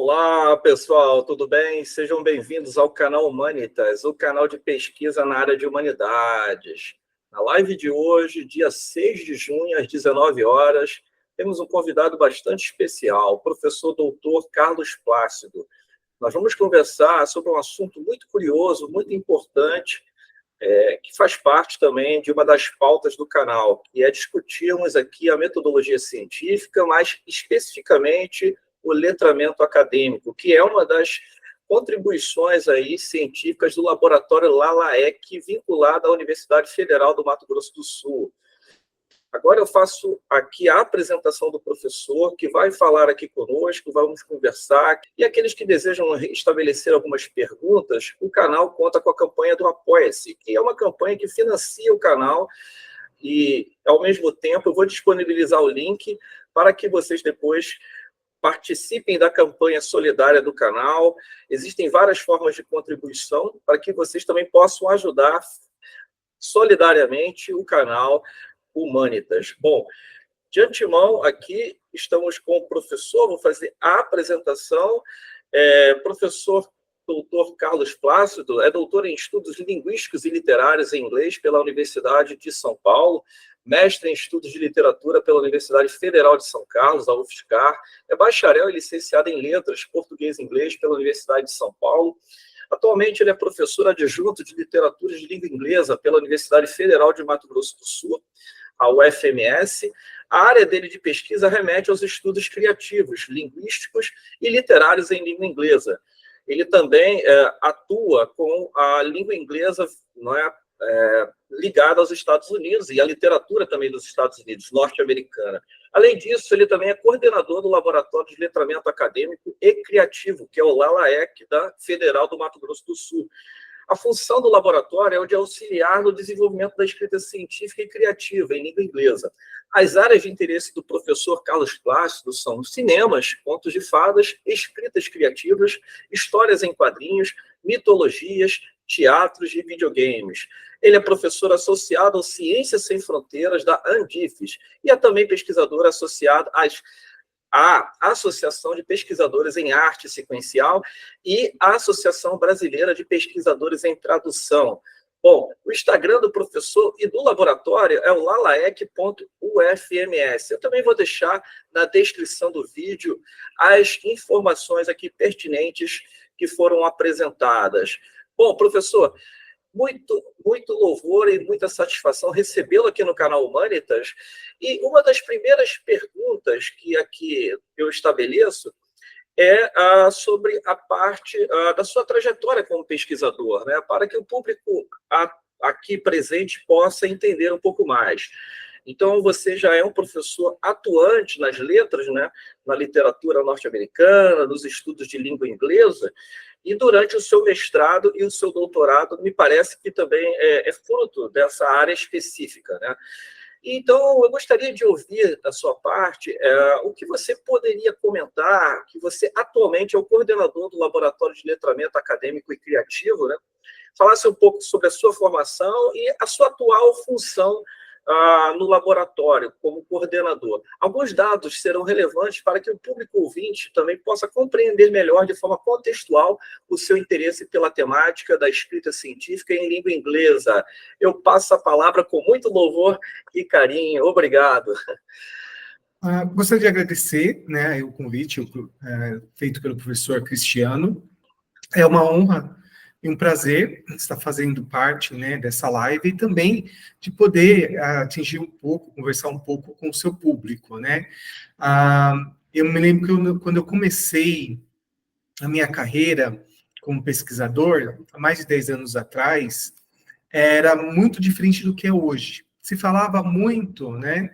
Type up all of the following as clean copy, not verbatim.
Olá, pessoal, tudo bem? Sejam bem-vindos ao canal Humanitas, o canal de pesquisa na área de humanidades. Na live de hoje, dia 6 de junho, às 19 horas, temos um convidado bastante especial, o professor doutor Carlos Plácido. Nós vamos conversar sobre um assunto muito curioso, muito importante, que faz parte também de uma das pautas do canal, que é discutirmos aqui a metodologia científica, mas especificamente o letramento acadêmico, que é uma das contribuições aí científicas do laboratório LALAEC, vinculado à Universidade Federal do Mato Grosso do Sul. Agora eu faço aqui a apresentação do professor, que vai falar aqui conosco, vamos conversar. E aqueles que desejam estabelecer algumas perguntas, o canal conta com a campanha do Apoia-se, que é uma campanha que financia o canal e, ao mesmo tempo, eu vou disponibilizar o link para que vocês depois participem da campanha solidária do canal. Existem várias formas de contribuição para que vocês também possam ajudar solidariamente o canal Humanitas. Bom, de antemão, aqui estamos com o professor, vou fazer a apresentação. Professor doutor Carlos Plácido é doutor em Estudos Linguísticos e Literários em Inglês pela Universidade de São Paulo, mestre em Estudos de Literatura pela Universidade Federal de São Carlos, a UFSCar, é bacharel e licenciado em Letras, Português e Inglês pela Universidade de São Paulo. Atualmente, ele é professor adjunto de Literatura de Língua Inglesa pela Universidade Federal de Mato Grosso do Sul, a UFMS. A área dele de pesquisa remete aos estudos criativos, linguísticos e literários em língua inglesa. Ele também atua com a língua inglesa, não é, ligada aos Estados Unidos e a literatura também dos Estados Unidos, norte-americana. Além disso, ele também é coordenador do Laboratório de Letramento Acadêmico e Criativo, que é o LALAEC da Federal do Mato Grosso do Sul. A função do laboratório é o de auxiliar no desenvolvimento da escrita científica e criativa em língua inglesa. As áreas de interesse do professor Carlos Plácido são cinemas, contos de fadas, escritas criativas, histórias em quadrinhos, mitologias, teatros e videogames. Ele é professor associado ao Ciências Sem Fronteiras da Andifes e é também pesquisador associado à Associação de Pesquisadores em Arte Sequencial e à Associação Brasileira de Pesquisadores em Tradução. Bom, o Instagram do professor e do laboratório é o lalaec.ufms. Eu também vou deixar na descrição do vídeo as informações aqui pertinentes que foram apresentadas. Bom, professor, muito louvor e muita satisfação recebê-lo aqui no canal Humanitas. E uma das primeiras perguntas que aqui eu estabeleço é sobre a parte da sua trajetória como pesquisador, né, para que o público aqui presente possa entender um pouco mais. Então, você já é um professor atuante nas letras, né, na literatura norte-americana, nos estudos de língua inglesa, e durante o seu mestrado e o seu doutorado, me parece que também é fruto dessa área específica, né? Então, eu gostaria de ouvir da sua parte o que você poderia comentar, que você atualmente é o coordenador do Laboratório de Letramento Acadêmico e Criativo, né? Falasse um pouco sobre a sua formação e a sua atual função no laboratório, como coordenador. Alguns dados serão relevantes para que o público ouvinte também possa compreender melhor, de forma contextual, o seu interesse pela temática da escrita científica em língua inglesa. Eu passo a palavra com muito louvor e carinho. Obrigado. Gostaria de agradecer, né, o convite feito pelo professor Cristiano. É uma honra e um prazer estar fazendo parte, né, dessa live e também de poder atingir um pouco, conversar um pouco com o seu público, né? Eu me lembro que quando eu comecei a minha carreira como pesquisador, há mais de 10 anos atrás, era muito diferente do que é hoje. Se falava muito, né,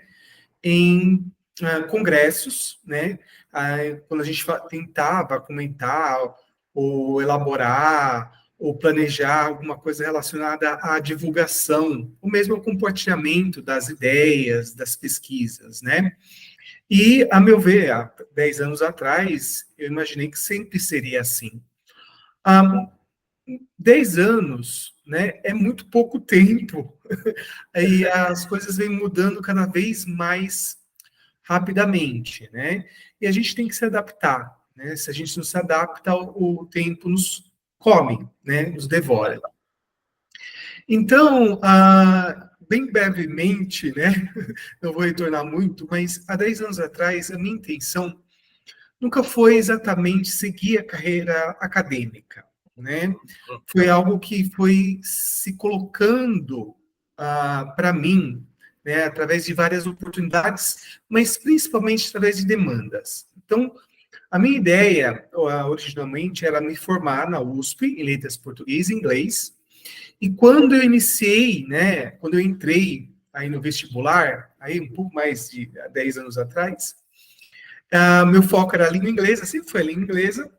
em congressos, né? Quando a gente tentava comentar ou elaborar ou planejar alguma coisa relacionada à divulgação, ou mesmo ao compartilhamento das ideias, das pesquisas, né? E, a meu ver, há 10 anos atrás, eu imaginei que sempre seria assim. 10 anos, né, é muito pouco tempo, e as coisas vêm mudando cada vez mais rapidamente, né? E a gente tem que se adaptar, né? Se a gente não se adapta, o tempo nos come, né? Nos devora. Então, bem brevemente, né? Não vou retornar muito, mas há 10 anos atrás, a minha intenção nunca foi exatamente seguir a carreira acadêmica, né? Foi algo que foi se colocando para mim, né, através de várias oportunidades, mas principalmente através de demandas. Então, a minha ideia, originalmente, era me formar na USP, em Letras Português e Inglês, e quando eu iniciei, né, quando eu entrei aí no vestibular, aí um pouco mais de 10 anos atrás, meu foco era a língua inglesa, sempre foi a língua inglesa,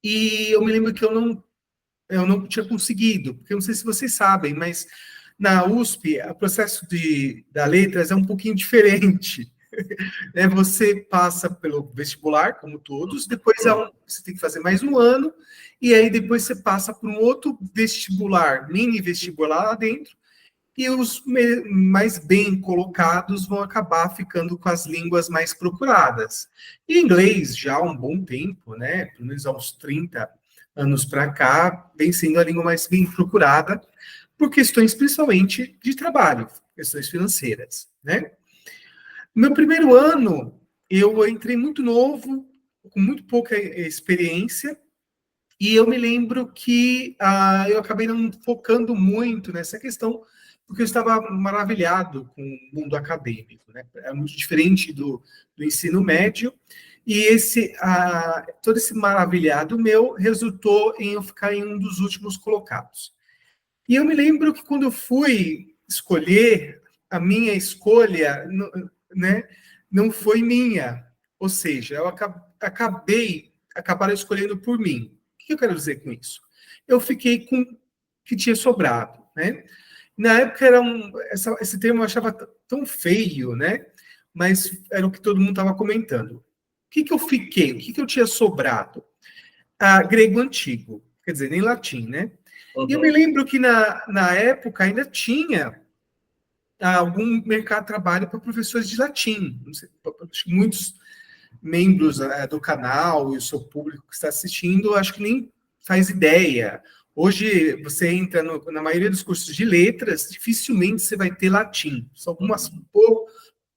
e eu me lembro que eu não tinha conseguido, porque eu não sei se vocês sabem, mas na USP, o processo da letras é um pouquinho diferente. Né? Você passa pelo vestibular, como todos, depois você tem que fazer mais um ano, e aí depois você passa por um outro vestibular, mini vestibular lá dentro, e os mais bem colocados vão acabar ficando com as línguas mais procuradas. E inglês, já há um bom tempo, né? Pelo menos há uns 30 anos para cá, vem sendo a língua mais bem procurada, por questões principalmente de trabalho, questões financeiras, né? No meu primeiro ano, eu entrei muito novo, com muito pouca experiência, e eu me lembro que eu acabei não focando muito nessa questão, porque eu estava maravilhado com o mundo acadêmico, né? É muito diferente do ensino médio, e todo esse maravilhado meu resultou em eu ficar em um dos últimos colocados. E eu me lembro que quando eu fui escolher, a minha escolha, né, não foi minha. Ou seja, eu acabaram escolhendo por mim. O que eu quero dizer com isso? Eu fiquei com o que tinha sobrado, né? Na época, esse termo eu achava tão feio, né? Mas era o que todo mundo estava comentando. O que eu fiquei? O que eu tinha sobrado? Grego antigo, quer dizer, nem latim, né? E eu me lembro que na época ainda tinha algum mercado de trabalho para professores de latim. Não sei, muitos membros do canal e o seu público que está assistindo, acho que nem faz ideia. Hoje, você entra na maioria dos cursos de letras, dificilmente você vai ter latim. São algumas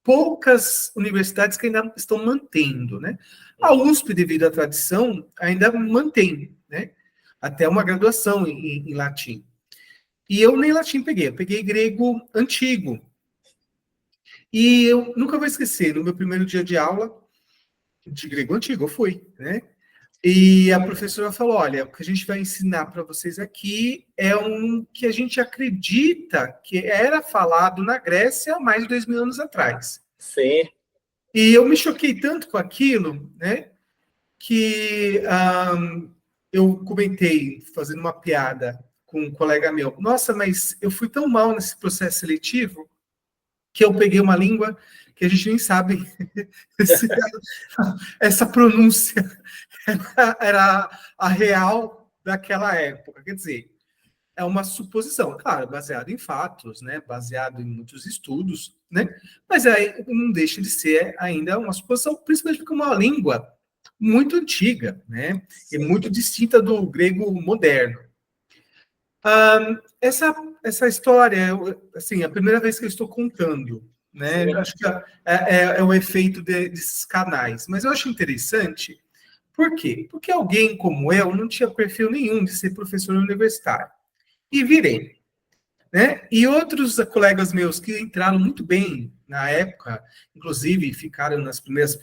poucas universidades que ainda estão mantendo, né? A USP, devido à tradição, ainda mantém, né? Até uma graduação em latim. E eu nem latim peguei, eu peguei grego antigo. E eu nunca vou esquecer, no meu primeiro dia de aula de grego antigo, eu fui, né? E a professora falou, olha, o que a gente vai ensinar para vocês aqui é um que a gente acredita que era falado na Grécia há mais de 2000 anos atrás. Sim. E eu me choquei tanto com aquilo, né, que eu comentei, fazendo uma piada com um colega meu, nossa, mas eu fui tão mal nesse processo seletivo que eu peguei uma língua que a gente nem sabe se essa pronúncia era a real daquela época. Quer dizer, é uma suposição, claro, baseada em fatos, né? Baseado em muitos estudos, né? Mas aí não deixa de ser ainda uma suposição, principalmente porque é uma língua muito antiga, né? E muito distinta do grego moderno. Essa história, assim, é a primeira vez que eu estou contando, né? Eu acho que é o efeito desses canais. Mas eu acho interessante, por quê? Porque alguém como eu não tinha perfil nenhum de ser professor universitário. E virei, né? E outros colegas meus que entraram muito bem na época, inclusive ficaram nas primeiras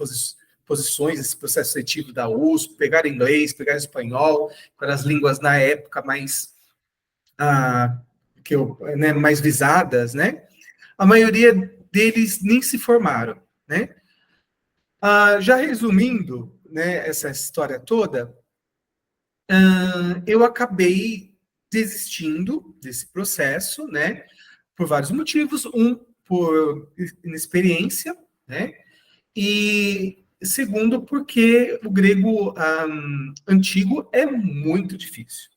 posições desse processo seletivo da USP, pegaram inglês, pegaram espanhol, que eram as línguas na época mais mais visadas, né? A maioria deles nem se formaram, né? Já resumindo, né, essa história toda, eu acabei desistindo desse processo, né? Por vários motivos. Um, por inexperiência, né? E segundo, porque o grego antigo é muito difícil.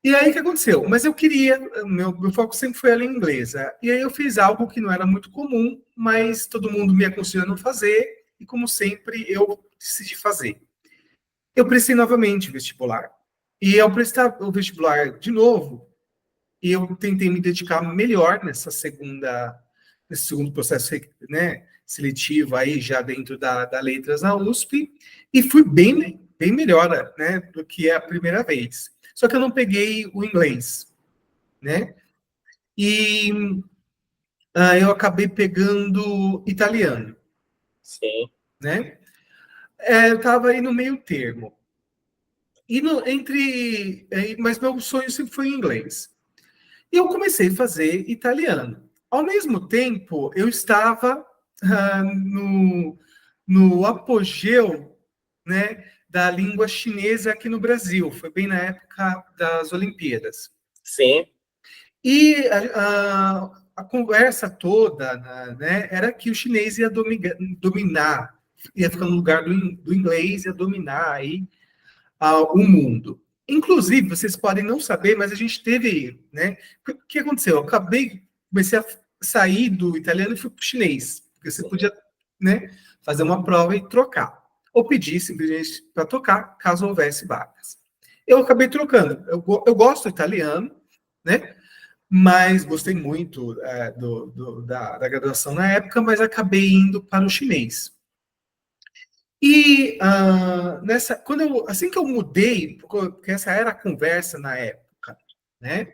E aí, o que aconteceu? Mas eu queria, meu foco sempre foi a língua inglesa. E aí eu fiz algo que não era muito comum, mas todo mundo me aconselhou a não fazer, e como sempre, eu decidi fazer. Eu prestei novamente o vestibular. E ao prestar o vestibular de novo, eu tentei me dedicar melhor nesse segundo processo, né, seletivo aí já dentro da Letras na USP, e fui bem melhor, né, do que a primeira vez. Só que eu não peguei o inglês, né? E eu acabei pegando italiano, Sim, né? Eu estava aí no meio termo. E mas meu sonho sempre foi em inglês. E eu comecei a fazer italiano. Ao mesmo tempo, eu estava no apogeu, né, da língua chinesa aqui no Brasil. Foi bem na época das Olimpíadas. sim, E a conversa toda, né, era que o chinês ia dominar, ia ficar no lugar do inglês, ia dominar aí o mundo. Inclusive, vocês podem não saber, mas a gente teve, né? O que aconteceu? Eu comecei a sair do italiano e fui para o chinês, porque você podia, né, fazer uma prova e trocar, ou pedir simplesmente para trocar, caso houvesse vagas. Eu acabei trocando. Eu gosto do italiano, né? Mas gostei muito da graduação na época, mas acabei indo para o chinês. E assim que eu mudei, porque essa era a conversa na época, né?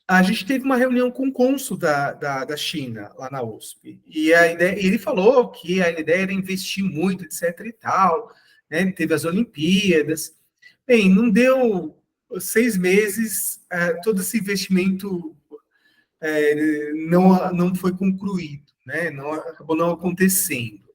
A gente teve uma reunião com o cônsul da China, lá na USP. E ele falou que a ideia era investir muito, etc. e tal, né? Teve as Olimpíadas. Bem, não deu 6 meses, todo esse investimento não foi concluído, né? Acabou não acontecendo.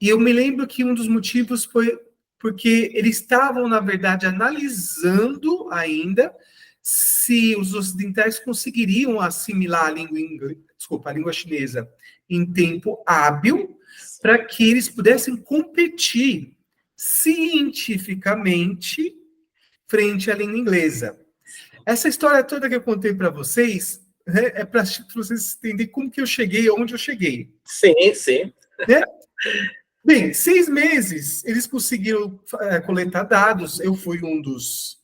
E eu me lembro que um dos motivos foi porque eles estavam, na verdade, analisando ainda se os ocidentais conseguiriam assimilar a língua chinesa em tempo hábil para que eles pudessem competir cientificamente frente à língua inglesa. Essa história toda que eu contei para vocês, né, é para vocês entenderem como que eu cheguei, onde eu cheguei. sim, sim. Né? Bem, 6 meses eles conseguiram coletar dados. Eu fui um dos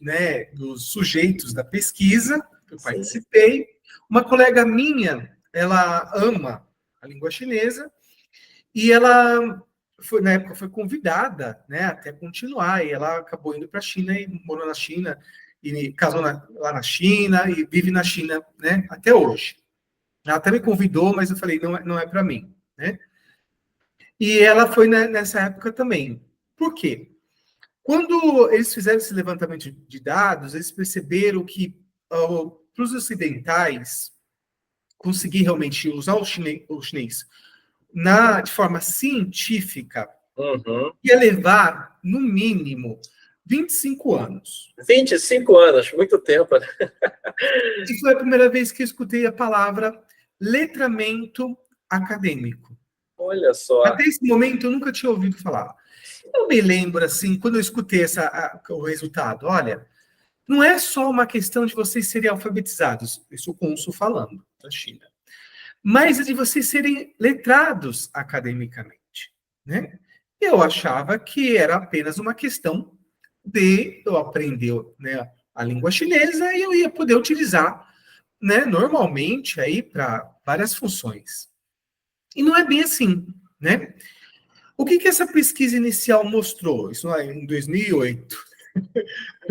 sujeitos da pesquisa, eu participei. Uma colega minha, ela ama a língua chinesa e ela na época foi convidada, né, até continuar. E ela acabou indo para a China e morou na China e casou lá na China e vive na China, né, até hoje. Ela até me convidou, mas eu falei não é para mim, né? E ela foi nessa época também. Por quê? Quando eles fizeram esse levantamento de dados, eles perceberam que para os ocidentais conseguir realmente usar o chinês de forma científica ia levar, no mínimo, 25 anos. 25 anos, muito tempo. Né? E foi a primeira vez que eu escutei a palavra letramento acadêmico. Olha só. Até esse momento eu nunca tinha ouvido falar. Eu me lembro, assim, quando eu escutei o resultado, olha, não é só uma questão de vocês serem alfabetizados, isso o cônsul falando da China, mas de vocês serem letrados academicamente, né? Eu achava que era apenas uma questão de eu aprender, né, a língua chinesa e eu ia poder utilizar, né, normalmente aí para várias funções. E não é bem assim, né? O que essa pesquisa inicial mostrou? Isso lá em 2008,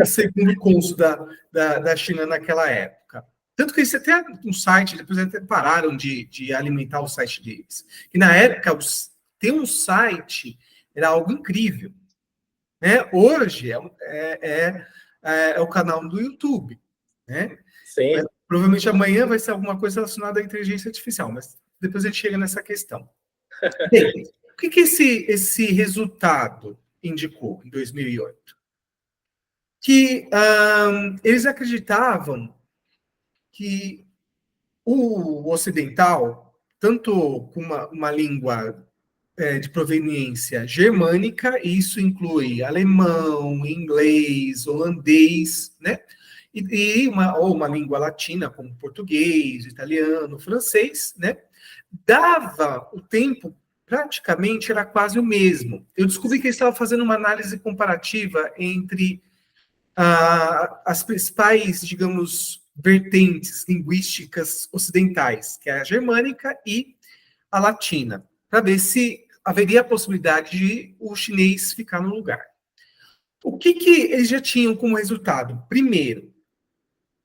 segundo o cônsul da China naquela época. Tanto que eles até um site, depois até pararam de alimentar o site deles. E na época, ter um site era algo incrível. Né? Hoje é o canal do YouTube. Né? Sim. Provavelmente amanhã vai ser alguma coisa relacionada à inteligência artificial, mas depois a gente chega nessa questão. Bem, o que esse resultado indicou em 2008? Que eles acreditavam que o ocidental, tanto com uma língua de proveniência germânica, isso inclui alemão, inglês, holandês, né? E uma língua latina, como português, italiano, francês, né? Dava o tempo praticamente era quase o mesmo. Eu descobri que ele estava fazendo uma análise comparativa entre as principais, digamos, vertentes linguísticas ocidentais, que é a germânica e a latina, para ver se haveria a possibilidade de o chinês ficar no lugar. O que eles já tinham como resultado? Primeiro,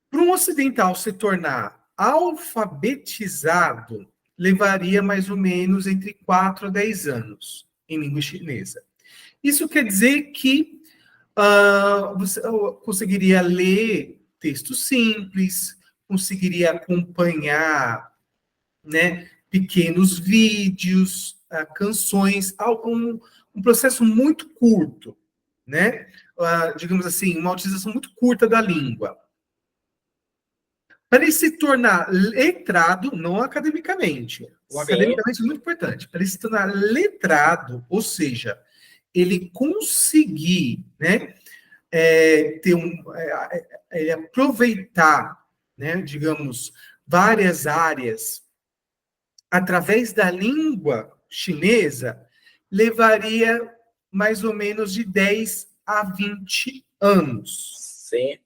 para um ocidental se tornar alfabetizado, levaria mais ou menos entre 4 a 10 anos em língua chinesa. Isso quer dizer que você conseguiria ler textos simples, conseguiria acompanhar, né, pequenos vídeos, canções, um processo muito curto, né? Digamos assim, uma utilização muito curta da língua. Para ele se tornar letrado, não academicamente, o academicamente é muito importante, para ele se tornar letrado, ou seja, ele conseguir, né, ele aproveitar, né, digamos, várias áreas através da língua chinesa, levaria mais ou menos de 10 a 20 anos. Sim.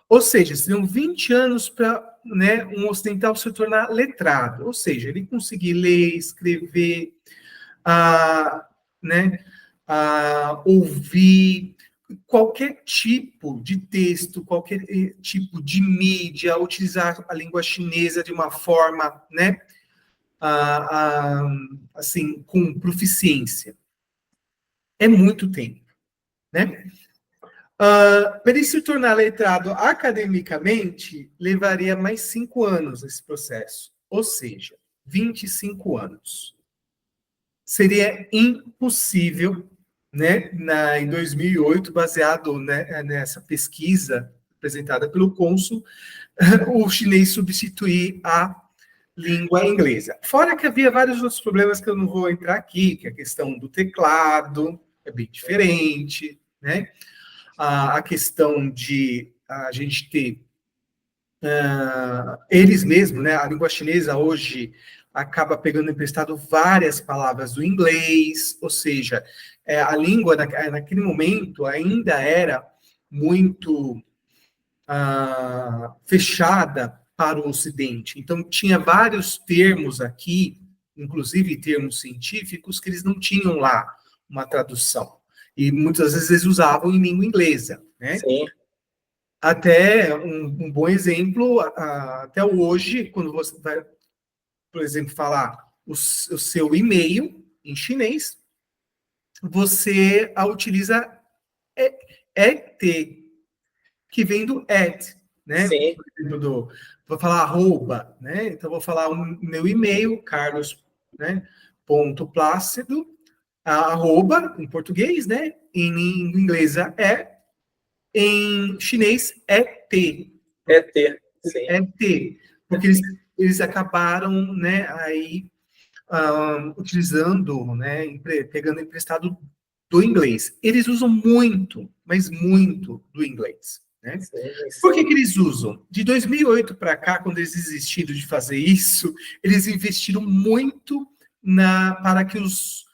Ou seja, seriam 20 anos para, né, um ocidental se tornar letrado. Ou seja, ele conseguir ler, escrever, né, ouvir qualquer tipo de texto, qualquer tipo de mídia, utilizar a língua chinesa de uma forma, né, assim, com proficiência. É muito tempo, né? Para ele se tornar letrado academicamente, levaria mais 5 anos esse processo. Ou seja, 25 anos. Seria impossível, né, em 2008, baseado, né, nessa pesquisa apresentada pelo cônsul, o chinês substituir a língua inglesa. Fora que havia vários outros problemas que eu não vou entrar aqui, que é a questão do teclado, é bem diferente, né? A questão de a gente ter eles mesmos, né? A língua chinesa hoje acaba pegando emprestado várias palavras do inglês, ou seja, a língua naquele momento ainda era muito fechada para o Ocidente. Então, tinha vários termos aqui, inclusive termos científicos, que eles não tinham lá uma tradução. E muitas vezes eles usavam em língua inglesa, né? Sim. Até um bom exemplo, até hoje, quando você vai, por exemplo, falar o seu e-mail em chinês, você utiliza ET, que vem do at, né? Sim. Por exemplo, vou falar arroba, né? Então, vou falar o meu e-mail, carlos, né? Ponto Plácido, arroba, em português, né? Em inglês é, em chinês é T. É ter, sim. É T. Porque eles acabaram, né, aí utilizando, né, pegando emprestado do inglês. Eles usam muito, mas muito do inglês. Né? Sim. Por que eles usam? De 2008 para cá, quando eles desistiram de fazer isso, eles investiram muito para que os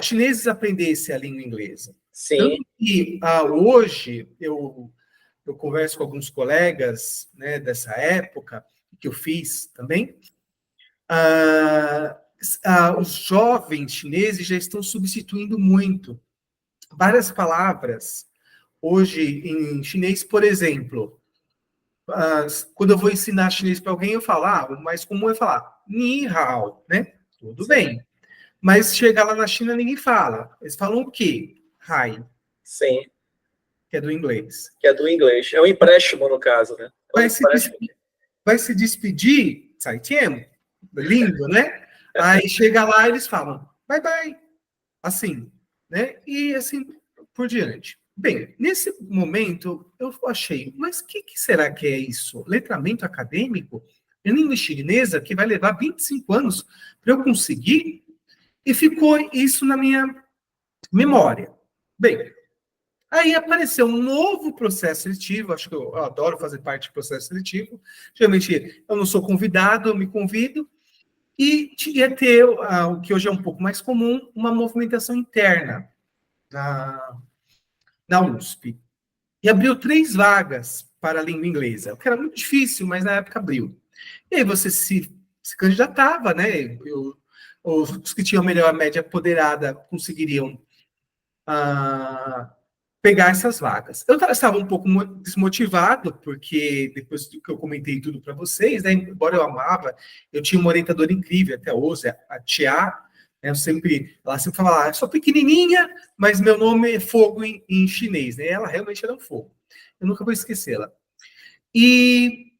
chineses aprendessem a língua inglesa. Sim. Tanto que hoje eu converso com alguns colegas, né, dessa época, que eu fiz também, os jovens chineses já estão substituindo muito várias palavras hoje em chinês, por exemplo. Quando eu vou ensinar chinês para alguém, eu falo, o mais comum é falar ni hao, né? Tudo bem. Mas chegar lá na China, ninguém fala. Eles falam o quê? Hai. Sim. Que é do inglês. Que é do inglês. É um empréstimo, no caso, né? Vai se despedir, sai tiem, lindo, né? Aí chega lá, eles falam, bye bye. Assim, né? E assim por diante. Bem, nesse momento, eu achei, mas o que será que é isso? Letramento acadêmico em língua chinesa que vai levar 25 anos para eu conseguir? E ficou isso na minha memória. Bem, aí apareceu um novo processo seletivo, acho que eu adoro fazer parte do processo seletivo. Geralmente, eu não sou convidado, eu me convido. e ia ter o que hoje é um pouco mais comum, uma movimentação interna na USP. E abriu 3 vagas para a língua inglesa, o que era muito difícil, mas na época abriu. E aí você se candidatava, né? Os que tinham melhor média apoderada conseguiriam pegar essas vagas. Eu estava um pouco desmotivado, porque depois do que eu comentei tudo para vocês, né, embora eu amava, eu tinha uma orientadora incrível até hoje, a Tia, né, ela sempre falava, eu sou pequenininha, mas meu nome é fogo em chinês, né? Ela realmente era um fogo. Eu nunca vou esquecê-la. E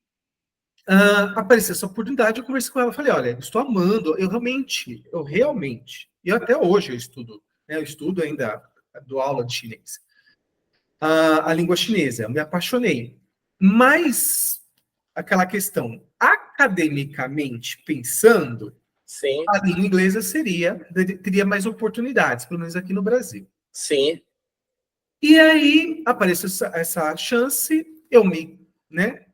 apareceu essa oportunidade, eu conversei com ela, falei, olha, estou amando, eu realmente, e até hoje eu estudo, né, eu estudo ainda, dou aula de chinês, a língua chinesa, eu me apaixonei, mas aquela questão, academicamente pensando, Sim, a língua inglesa teria mais oportunidades, pelo menos aqui no Brasil. sim. E aí apareceu essa chance, eu né,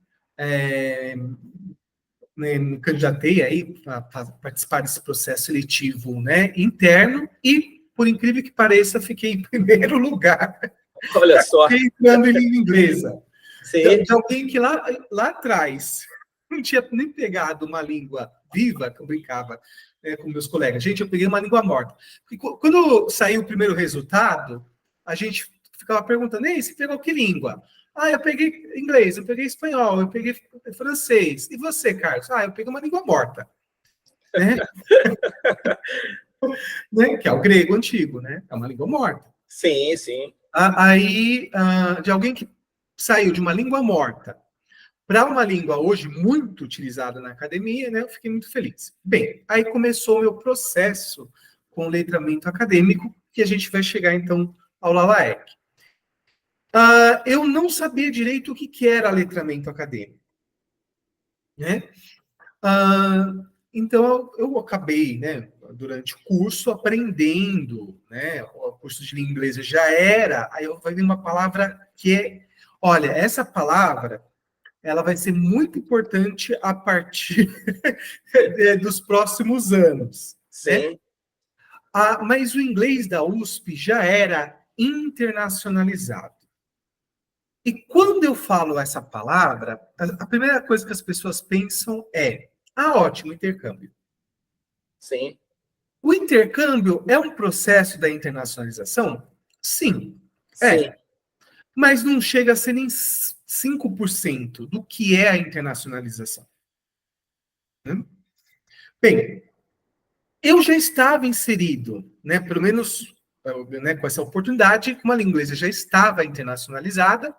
me candidatei aí para participar desse processo seletivo, né, interno, e, por incrível que pareça, fiquei em primeiro lugar, Olha só. entrando em língua inglesa. Sim, De alguém que lá atrás não tinha nem pegado uma língua viva, que eu brincava, né, com meus colegas. Gente, eu peguei uma língua morta. Porque quando saiu o primeiro resultado, a gente ficava perguntando, ei, você pegou que língua? Ah, eu peguei inglês, eu peguei espanhol, eu peguei francês. E você, Carlos? Ah, eu peguei uma língua morta. Né? Né? Que é o grego antigo, né? É uma língua morta. sim, sim. Aí, de alguém que saiu de uma língua morta para uma língua hoje muito utilizada na academia, né, eu fiquei muito feliz. Bem, aí começou o meu processo com letramento acadêmico, que a gente vai chegar, então, ao LALAEC. Eu não sabia direito o que era letramento acadêmico, né? Então, eu acabei, né, durante o curso, aprendendo, né, o curso de língua inglesa já era, aí eu vai vir uma palavra que é, olha, essa palavra, ela vai ser muito importante a partir dos próximos anos, né? Sim, Mas o inglês da USP já era internacionalizado. E quando eu falo essa palavra, a primeira coisa que as pessoas pensam é: ótimo, intercâmbio. sim, O intercâmbio é um processo da internacionalização? Sim, sim. mas não chega a ser nem 5% do que é a internacionalização. Né? Bem, eu já estava inserido, né, pelo menos, né, com essa oportunidade, como a língua inglesa já estava internacionalizada,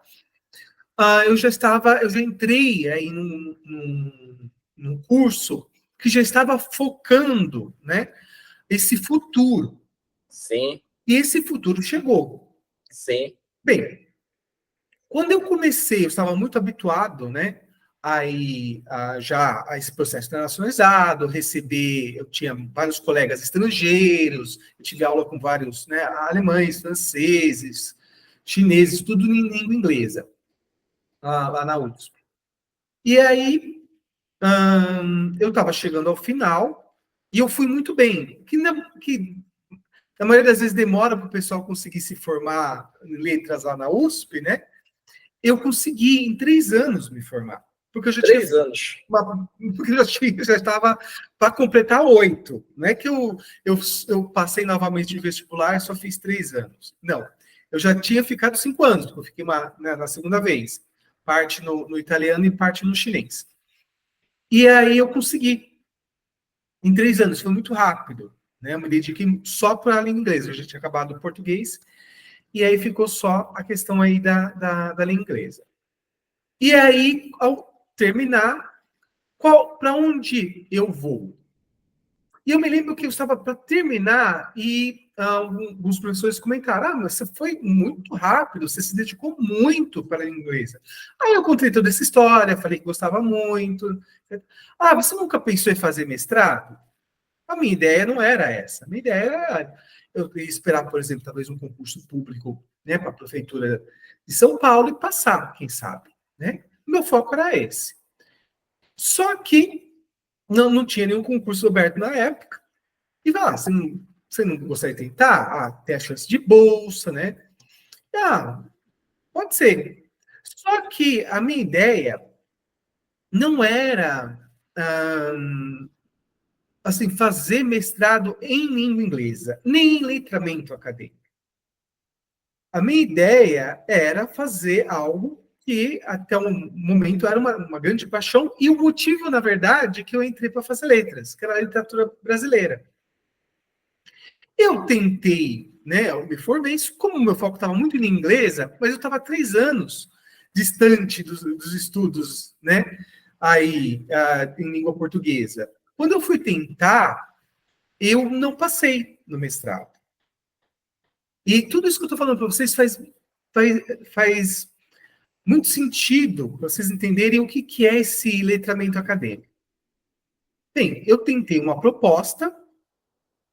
eu já entrei aí num curso que já estava focando, né, esse futuro. Sim, E esse futuro chegou. sim, Bem, quando eu comecei, eu estava muito habituado, né, já a esse processo internacionalizado, eu tinha vários colegas estrangeiros, eu tive aula com vários, né, alemães, franceses, chineses, tudo em língua inglesa, lá na USP. E aí, eu estava chegando ao final, e eu fui muito bem, que na maioria das vezes demora para o pessoal conseguir se formar em letras lá na USP, né? Eu consegui, em 3 anos, me formar. Porque eu já tinha 3 anos. porque já estava para completar 8. Não é que eu passei novamente de vestibular e só fiz 3 anos. Não. Eu já tinha ficado 5 anos, porque eu fiquei na segunda vez. Parte no italiano e parte no chinês. E aí eu consegui. Em 3 anos, foi muito rápido. Né? Eu me dediquei só para a língua inglesa. Eu já tinha acabado o português. E aí ficou só a questão aí da língua inglesa. E aí, ao terminar, para onde eu vou? E eu me lembro que eu estava para terminar e alguns professores comentaram: mas você foi muito rápido, você se dedicou muito para a língua inglesa. Aí eu contei toda essa história, falei que gostava muito. Você nunca pensou em fazer mestrado? A minha ideia não era essa. A minha ideia era eu esperar, por exemplo, talvez um concurso público, né, para a prefeitura de São Paulo e passar, quem sabe, né? O meu foco era esse. Só que não tinha nenhum concurso aberto na época. E vai lá, você não gostaria de tentar? Ah, tem a chance de bolsa, né? Ah, pode ser. Só que a minha ideia não era assim, fazer mestrado em língua inglesa, nem em letramento acadêmico. A minha ideia era fazer algo que até o momento era uma grande paixão, e o motivo, na verdade, que eu entrei para fazer letras, que era a literatura brasileira. Eu tentei, né? Eu me formei, como o meu foco estava muito em inglesa, mas eu estava 3 anos distante dos estudos, né? Aí, em língua portuguesa. Quando eu fui tentar, eu não passei no mestrado. E tudo isso que eu estou falando para vocês faz muito sentido para vocês entenderem o que é esse letramento acadêmico. Bem, eu tentei uma proposta,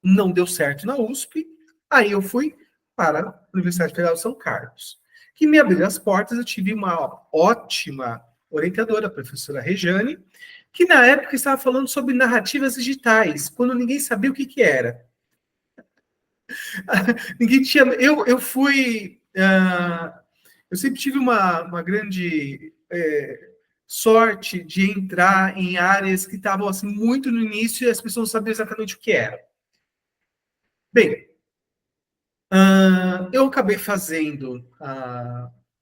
não deu certo na USP, aí eu fui para a Universidade Federal de São Carlos, que me abriu as portas. Eu tive uma ótima orientadora, a professora Rejane, que na época estava falando sobre narrativas digitais, quando ninguém sabia o que era. Ninguém tinha. Eu fui. Eu sempre tive uma grande sorte de entrar em áreas que estavam assim, muito no início e as pessoas não sabiam exatamente o que era. Bem, eu acabei fazendo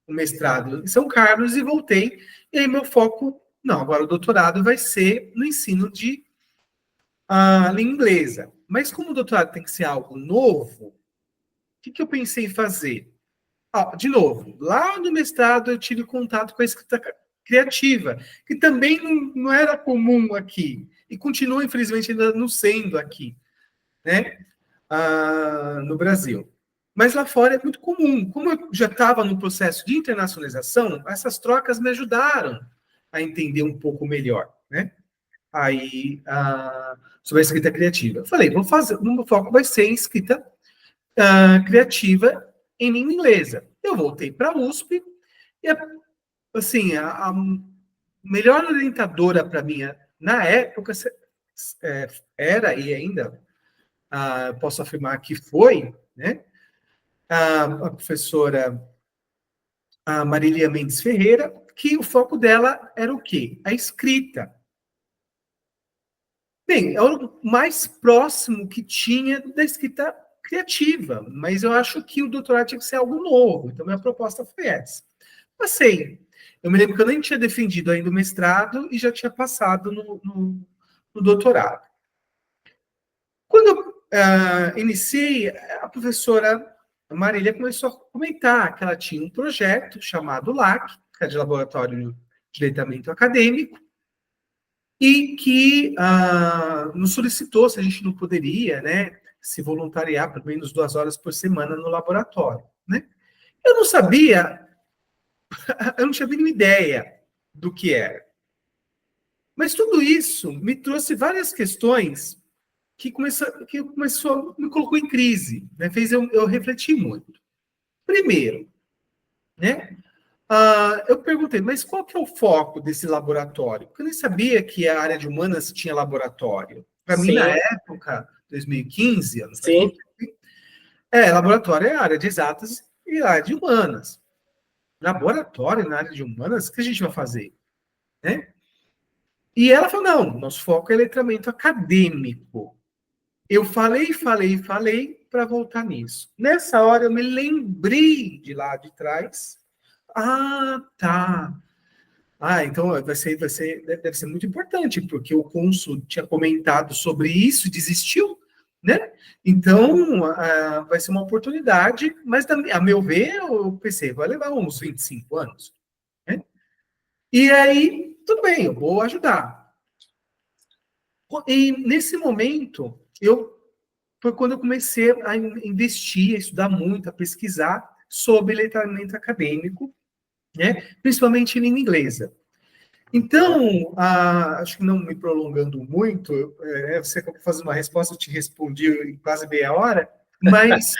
o mestrado em São Carlos e voltei. E aí meu foco, não, agora o doutorado vai ser no ensino de língua inglesa. Mas como o doutorado tem que ser algo novo, o que eu pensei em fazer? De novo, lá no mestrado eu tive contato com a escrita criativa, que também não era comum aqui, e continua, infelizmente, ainda não sendo aqui, né? No Brasil. Mas lá fora é muito comum. Como eu já estava no processo de internacionalização, essas trocas me ajudaram a entender um pouco melhor, né? Aí, sobre a escrita criativa. Eu falei, vamos fazer, o meu foco vai ser em escrita criativa em língua inglesa. Eu voltei para a USP e, assim, a melhor orientadora para mim, na época, era e ainda posso afirmar que foi, né? A professora Marília Mendes Ferreira, que o foco dela era o quê? A escrita. Bem, é o mais próximo que tinha da escrita criativa, mas eu acho que o doutorado tinha que ser algo novo, então minha proposta foi essa. Passei. Eu me lembro que eu nem tinha defendido ainda o mestrado e já tinha passado no doutorado. Quando eu iniciei, a professora Marília começou a comentar que ela tinha um projeto chamado LAC, que é de Laboratório de Letramento Acadêmico, e que nos solicitou se a gente não poderia, né, se voluntariar pelo menos 2 horas por semana no laboratório, né? Eu não sabia, eu não tinha a mínima ideia do que era. Mas tudo isso me trouxe várias questões que me colocou em crise, né? Fez eu refletir muito. Primeiro, né? Eu perguntei, mas qual que é o foco desse laboratório? Porque eu nem sabia que a área de humanas tinha laboratório. Para mim, na Sim, época, 2015, anos sim. laboratório é a área de exatas e a área de humanas. Laboratório na área de humanas, o que a gente vai fazer? Né? E ela falou, não, nosso foco é letramento acadêmico. Eu falei para voltar nisso. Nessa hora eu me lembrei de lá de trás. Tá. Então deve ser muito importante, porque o cônsul tinha comentado sobre isso, desistiu, né? Então, vai ser uma oportunidade, mas, a meu ver, eu pensei, vai levar uns 25 anos, né? E aí, tudo bem, eu vou ajudar. E nesse momento, foi quando eu comecei a investir, a estudar muito, a pesquisar sobre letramento acadêmico, né? Principalmente em língua inglesa. Então, acho que não me prolongando muito, você acabou fazendo uma resposta, eu te respondi em quase meia hora, mas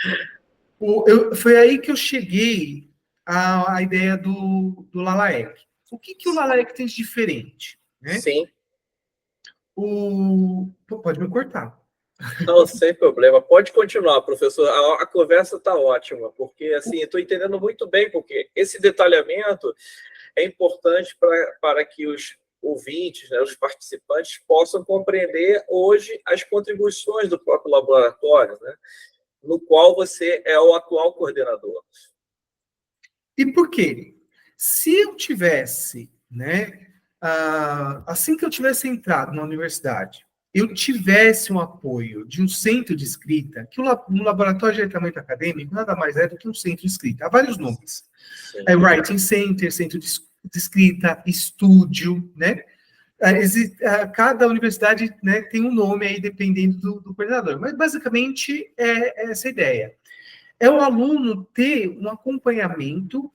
foi aí que eu cheguei à ideia do LALAEC. O que o LALAEC tem de diferente? Né? Sim. Pode me cortar. Não, sem problema. Pode continuar, professor. A conversa está ótima, porque assim, estou entendendo muito bem, porque esse detalhamento é importante para que os ouvintes, né, os participantes, possam compreender hoje as contribuições do próprio laboratório, né, no qual você é o atual coordenador. E por quê? Se eu tivesse, né, assim que eu tivesse entrado na universidade, eu tivesse um apoio de um centro de escrita, que um laboratório de letramento acadêmico nada mais é do que um centro de escrita. Há vários nomes. É Writing Center, centro de escrita, estúdio, né? Cada universidade, né, tem um nome aí, dependendo do coordenador. Mas, basicamente, é essa a ideia. É o aluno ter um acompanhamento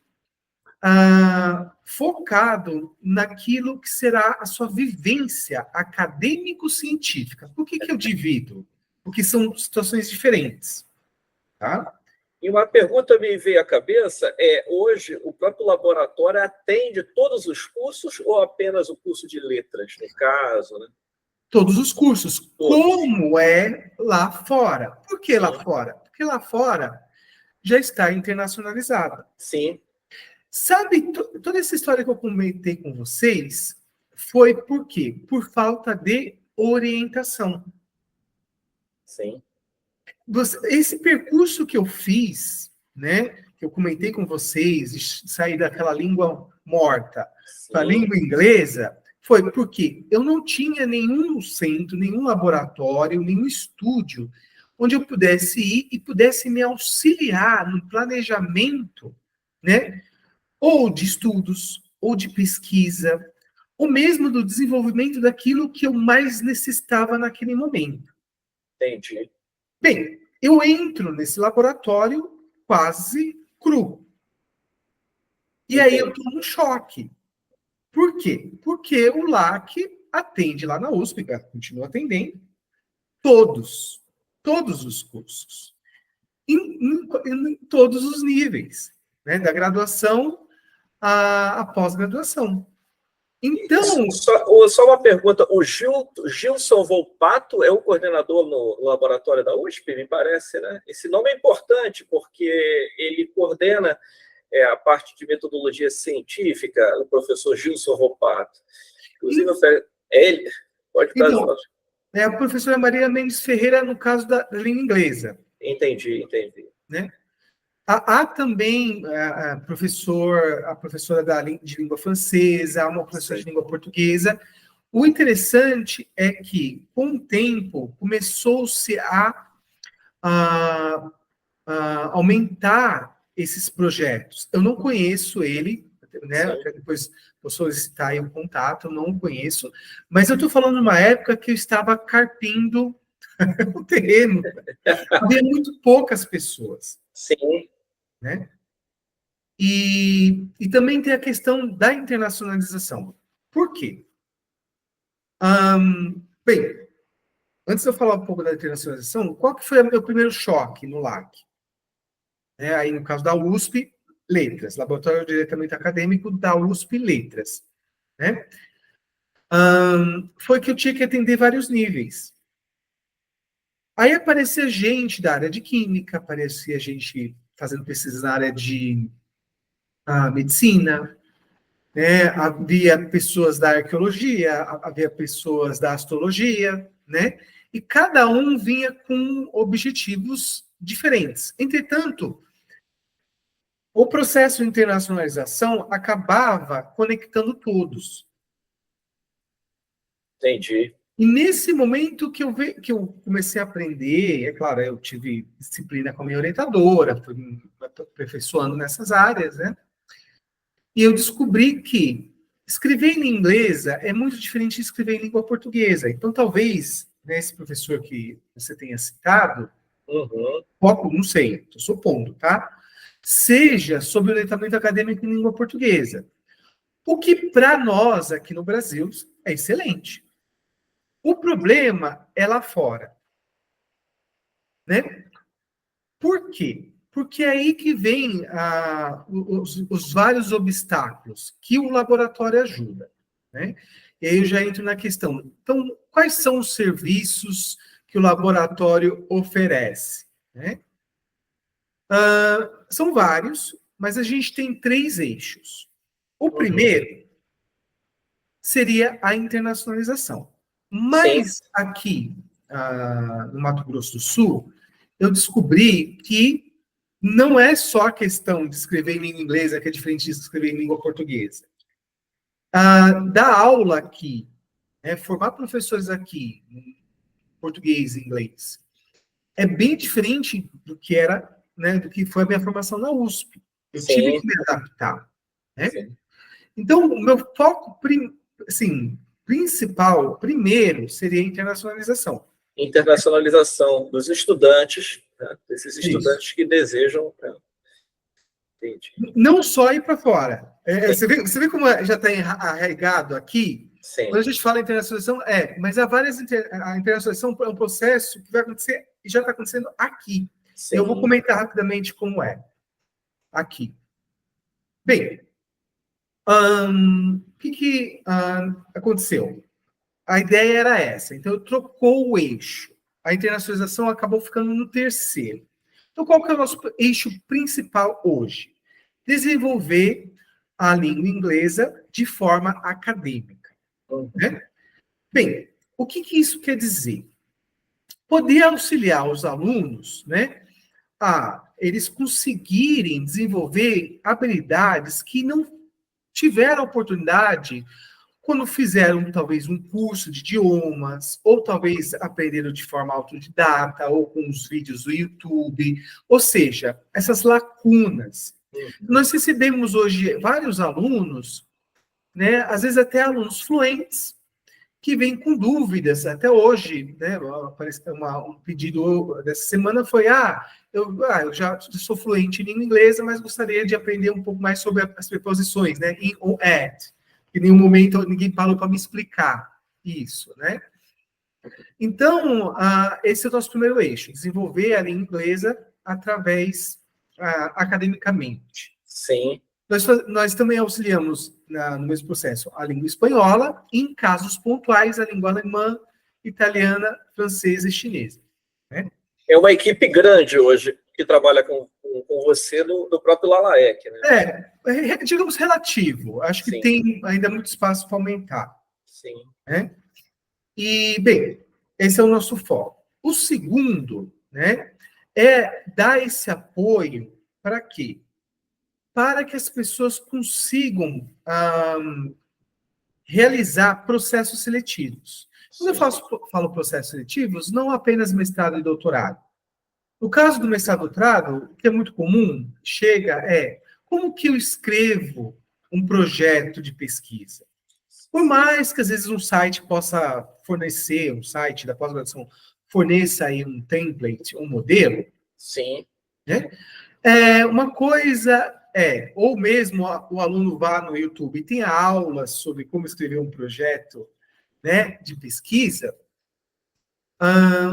focado naquilo que será a sua vivência acadêmico-científica. Por que eu divido? Porque são situações diferentes. Tá? E uma pergunta me veio à cabeça hoje o próprio laboratório atende todos os cursos ou apenas o curso de letras, no caso, né? Todos os cursos. Todos. Como é lá fora? Por que lá Sim. fora? Porque lá fora já está internacionalizada. Sim. Sabe, toda essa história que eu comentei com vocês foi por quê? Por falta de orientação. Sim. Esse percurso que eu fiz, né, que eu comentei com vocês, de sair daquela língua morta para a língua inglesa, foi porque eu não tinha nenhum centro, nenhum laboratório, nenhum estúdio onde eu pudesse ir e pudesse me auxiliar no planejamento, né, ou de estudos, ou de pesquisa, ou mesmo do desenvolvimento daquilo que eu mais necessitava naquele momento. Entendi. Bem, eu entro nesse laboratório quase cru. E aí eu tomo um choque. Por quê? Porque o LAC atende lá na USP, continua atendendo, todos os cursos. Em todos os níveis, né? Da graduação à pós-graduação. Então... Só uma pergunta, o Gilson Volpato é o coordenador no laboratório da USP, me parece, né? Esse nome é importante, porque ele coordena a parte de metodologia científica, o professor Gilson Volpato. Inclusive, é ele? Pode estar... Então, a professora Maria Mendes Ferreira, no caso da língua inglesa. Entendi. Né? Há também a professora de língua francesa, uma professora de língua portuguesa. O interessante é que, com o tempo, começou-se a aumentar esses projetos. Eu não conheço ele, né? Até depois vou solicitar aí um contato, eu não o conheço, mas eu estou falando de uma época que eu estava carpindo o terreno. Havia muito poucas pessoas. Sim. Né? E também tem a questão da internacionalização. Por quê? Bem, antes de eu falar um pouco da internacionalização, qual que foi o meu primeiro choque no LAC? Aí, no caso da USP, Letras, Laboratório de Letramento Acadêmico da USP Letras. Né? Foi que eu tinha que atender vários níveis. Aí aparecia gente da área de química, aparecia gente fazendo pesquisa na área de medicina, né? Havia pessoas da arqueologia, havia pessoas da astrologia, né? E cada um vinha com objetivos diferentes. Entretanto, o processo de internacionalização acabava conectando todos. Entendi. E nesse momento que eu comecei a aprender, é claro, eu tive disciplina com a minha orientadora, fui me aperfeiçoando nessas áreas, né? E eu descobri que escrever em inglês é muito diferente de escrever em língua portuguesa. Então, talvez, né, esse professor que você tenha citado, não sei, estou supondo, tá? Seja sobre o letramento acadêmico em língua portuguesa. O que, para nós, aqui no Brasil, é excelente. O problema é lá fora. Né? Por quê? Porque é aí que vem os vários obstáculos que o laboratório ajuda. Né? E aí eu já entro na questão. Então, quais são os serviços que o laboratório oferece? Né? São vários, mas a gente tem 3 eixos. O primeiro seria a internacionalização. Mas aqui, no Mato Grosso do Sul, eu descobri que não é só a questão de escrever em língua inglesa, que é diferente de escrever em língua portuguesa. Dar aula aqui, formar professores aqui, em português e inglês, é bem diferente do que era, né, do que foi a minha formação na USP. Eu tive que me adaptar. Né? Então, o meu foco principal, primeiro, seria a internacionalização. Internacionalização dos estudantes, né? Desses estudantes Isso. Que desejam... Né? Não só ir para fora. Você vê como já está arraigado aqui? Sim. Quando a gente fala em internacionalização, mas há várias... A internacionalização é um processo que vai acontecer e já está acontecendo aqui. Sim. Eu vou comentar rapidamente como é. Aqui. Bem, o que aconteceu? A ideia era essa. Então, trocou o eixo. A internacionalização acabou ficando no terceiro. Então, qual que é o nosso eixo principal hoje? Desenvolver a língua inglesa de forma acadêmica. Né? Bem, o que isso quer dizer? Poder auxiliar os alunos, né, a eles conseguirem desenvolver habilidades que não tiveram oportunidade quando fizeram, talvez, um curso de idiomas, ou talvez aprenderam de forma autodidata, ou com os vídeos do YouTube, ou seja, essas lacunas. Nós recebemos hoje vários alunos, né, às vezes até alunos fluentes, que vêm com dúvidas, até hoje, né, um pedido dessa semana foi, eu já sou fluente em língua inglesa, mas gostaria de aprender um pouco mais sobre as preposições, né, in ou at. Em nenhum momento ninguém parou para me explicar isso, né? Então, esse é o nosso primeiro eixo, desenvolver a língua inglesa academicamente. Sim. Nós também auxiliamos, no mesmo processo, a língua espanhola, e em casos pontuais, a língua alemã, italiana, francesa e chinesa. Né? É uma equipe grande hoje que trabalha com você no próprio LALAEC, né? Digamos relativo. Acho que Sim. Tem ainda muito espaço para aumentar. Sim. Né? E, bem, esse é o nosso foco. O segundo, né, é dar esse apoio para quê? Para que as pessoas consigam realizar processos seletivos. Quando eu falo processos seletivos, não apenas mestrado e doutorado. No caso do mestrado e doutorado, o que é muito comum, como que eu escrevo um projeto de pesquisa? Por mais que, às vezes, um site possa fornecer, um site da pós-graduação forneça aí um template, um modelo. Sim. Né? Uma coisa ou mesmo o aluno vá no YouTube e tenha aulas sobre como escrever um projeto, né, de pesquisa.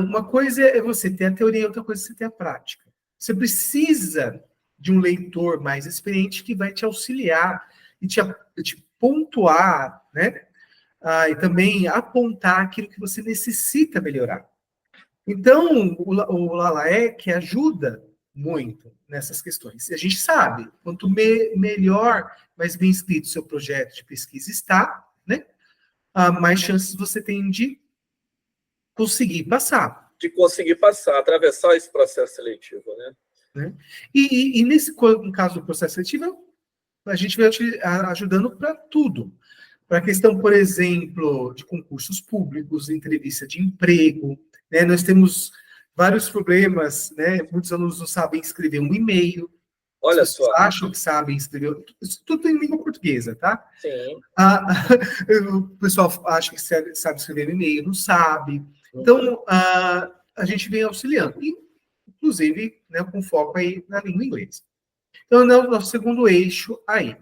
Uma coisa é você ter a teoria, outra coisa é você ter a prática. Você precisa de um leitor mais experiente que vai te auxiliar e te pontuar, né? E também apontar aquilo que você necessita melhorar. Então, o LALAEC ajuda muito nessas questões. E a gente sabe, quanto melhor, mais bem escrito o seu projeto de pesquisa está, né, mais chances você tem de conseguir passar. De conseguir passar, atravessar esse processo seletivo, né? E no caso do processo seletivo, a gente vai ajudando para tudo. Para a questão, por exemplo, de concursos públicos, entrevista de emprego, né? Nós temos vários problemas, né? Muitos alunos não sabem escrever um e-mail. Olha só. Acham que sabem escrever, tudo em língua portuguesa, tá? Sim. O pessoal acha que sabe escrever um e-mail, não sabe. Então, a gente vem auxiliando, inclusive, né, com foco aí na língua inglesa. Então, é o nosso segundo eixo aí.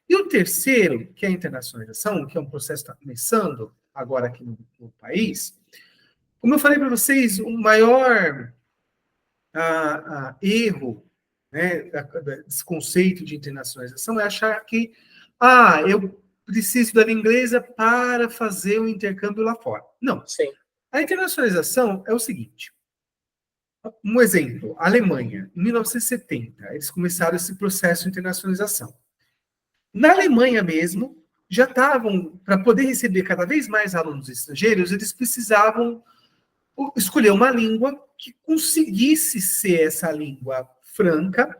E o terceiro, que é a internacionalização, que é um processo que está começando agora aqui no país, como eu falei para vocês, o maior erro, né, desse conceito de internacionalização é achar que eu precisa estudar inglesa para fazer o intercâmbio lá fora. Não. Sim. A internacionalização é o seguinte. Um exemplo, a Alemanha, em 1970, eles começaram esse processo de internacionalização. Na Alemanha mesmo, já estavam, para poder receber cada vez mais alunos estrangeiros, eles precisavam escolher uma língua que conseguisse ser essa língua franca,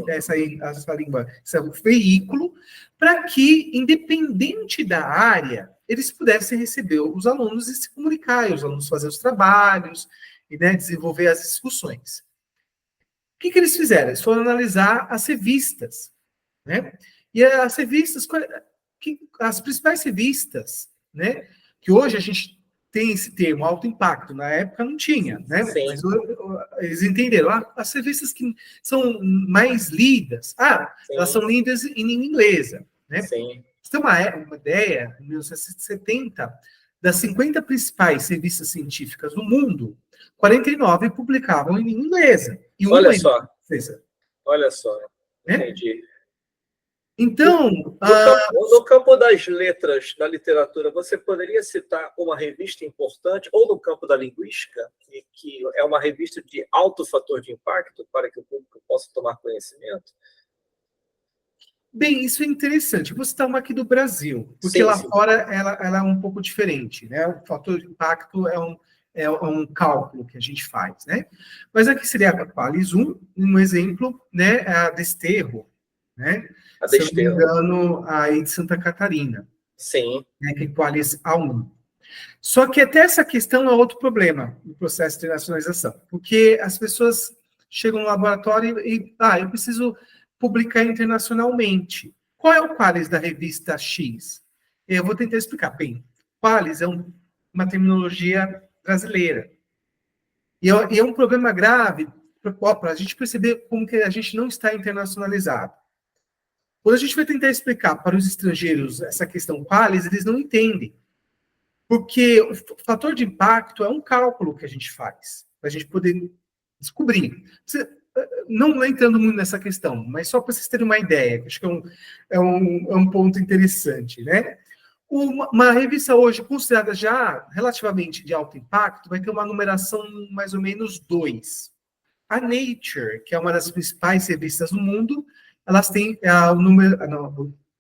essa língua, esse veículo, para que, independente da área, eles pudessem receber os alunos e se comunicar, e os alunos fazer os trabalhos, e né, desenvolver as discussões. O que eles fizeram? Eles foram analisar as revistas, né? E as revistas, as principais revistas, né? Que hoje a gente tem esse termo, alto impacto, na época não tinha, né? Sim. Mas eles entenderam. As revistas que são mais lidas, Sim. elas são lidas em língua inglesa, né? Sim. Você tem uma ideia, em 1970, das 50 principais revistas científicas do mundo, 49 publicavam em língua inglesa. E uma Olha só. Olha só. Entendi. Então, no campo das letras, da literatura, você poderia citar uma revista importante, ou no campo da linguística, que é uma revista de alto fator de impacto, para que o público possa tomar conhecimento? Bem, isso é interessante. Vou citar uma aqui do Brasil, porque sim, lá sim. fora ela é um pouco diferente, né? O fator de impacto é um cálculo que a gente faz, né? Mas aqui seria a Qualis 1, um exemplo, né? A Desterro, né? Se eu não me engano, aí de Santa Catarina. Sim. Né, que é Qualis A1. Só que até essa questão é outro problema no processo de internacionalização, porque as pessoas chegam no laboratório e eu preciso publicar internacionalmente. Qual é o Qualis da revista X? Eu vou tentar explicar. Bem, Qualis é uma terminologia brasileira. E é um problema grave para a gente perceber como que a gente não está internacionalizado. Quando a gente vai tentar explicar para os estrangeiros essa questão Qualis, eles não entendem. Porque o fator de impacto é um cálculo que a gente faz, para a gente poder descobrir. Não entrando muito nessa questão, mas só para vocês terem uma ideia, que acho que é um ponto interessante, né? Uma revista hoje considerada já relativamente de alto impacto vai ter uma numeração mais ou menos 2. A Nature, que é uma das principais revistas do mundo, elas têm o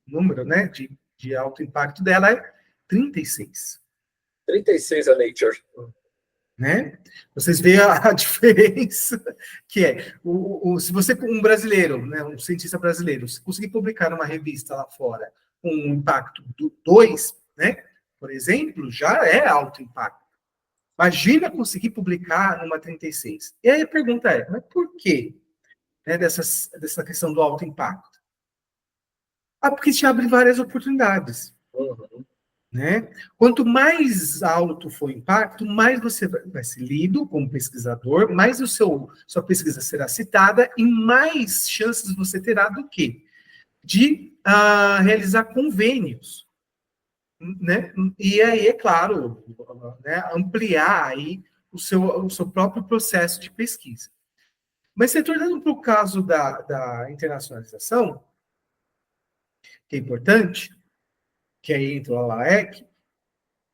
número né, de alto impacto dela é 36. 36 a Nature. Né? Vocês veem a diferença que é. Se você, um brasileiro, né, um cientista brasileiro, se conseguir publicar numa revista lá fora com um impacto do 2, né, por exemplo, já é alto impacto. Imagina conseguir publicar numa 36. E aí a pergunta é, mas por quê, né, dessa questão do alto impacto? Porque te abre várias oportunidades. Uhum. Né? Quanto mais alto for o impacto, mais você vai ser lido como pesquisador, mais sua pesquisa será citada e mais chances você terá do quê? De realizar convênios. Né? E aí, é claro, né, ampliar aí o seu próprio processo de pesquisa. Mas retornando para o caso da internacionalização, que é importante, que aí entra o LAEC,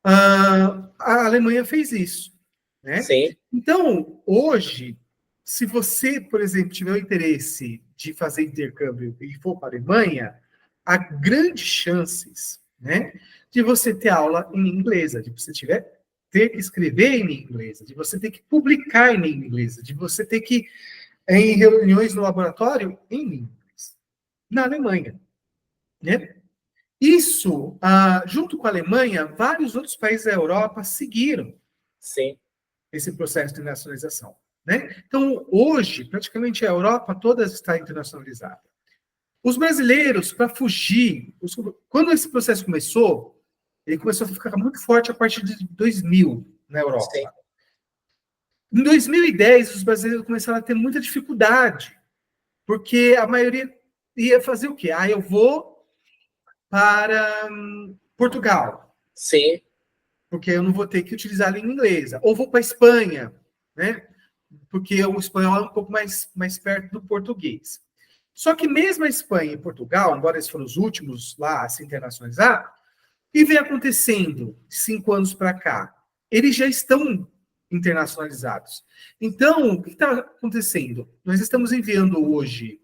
a Alemanha fez isso. Né? Sim. Então, hoje, se você, por exemplo, tiver o interesse de fazer intercâmbio e for para a Alemanha, há grandes chances, né, de você ter aula em língua inglesa, de você ter que escrever em língua inglesa, de você ter que publicar em língua inglesa, de você ter que em reuniões no laboratório em língua inglesa, na Alemanha. Né? Isso, junto com a Alemanha, vários outros países da Europa seguiram Sim. esse processo de internacionalização. Né? Então, hoje, praticamente a Europa toda está internacionalizada. Os brasileiros, para fugir, quando esse processo começou, ele começou a ficar muito forte a partir de 2000 na Europa. Sim. Em 2010, os brasileiros começaram a ter muita dificuldade, porque a maioria ia fazer o quê? Eu vou para Portugal. Sim. Porque eu não vou ter que utilizar a língua inglesa. Ou vou para a Espanha, né? Porque o espanhol é um pouco mais perto do português. Só que mesmo a Espanha e Portugal, embora esses foram os últimos lá a se internacionalizar, o que vem acontecendo de 5 anos para cá? Eles já estão internacionalizados. Então, o que está acontecendo? Nós estamos enviando hoje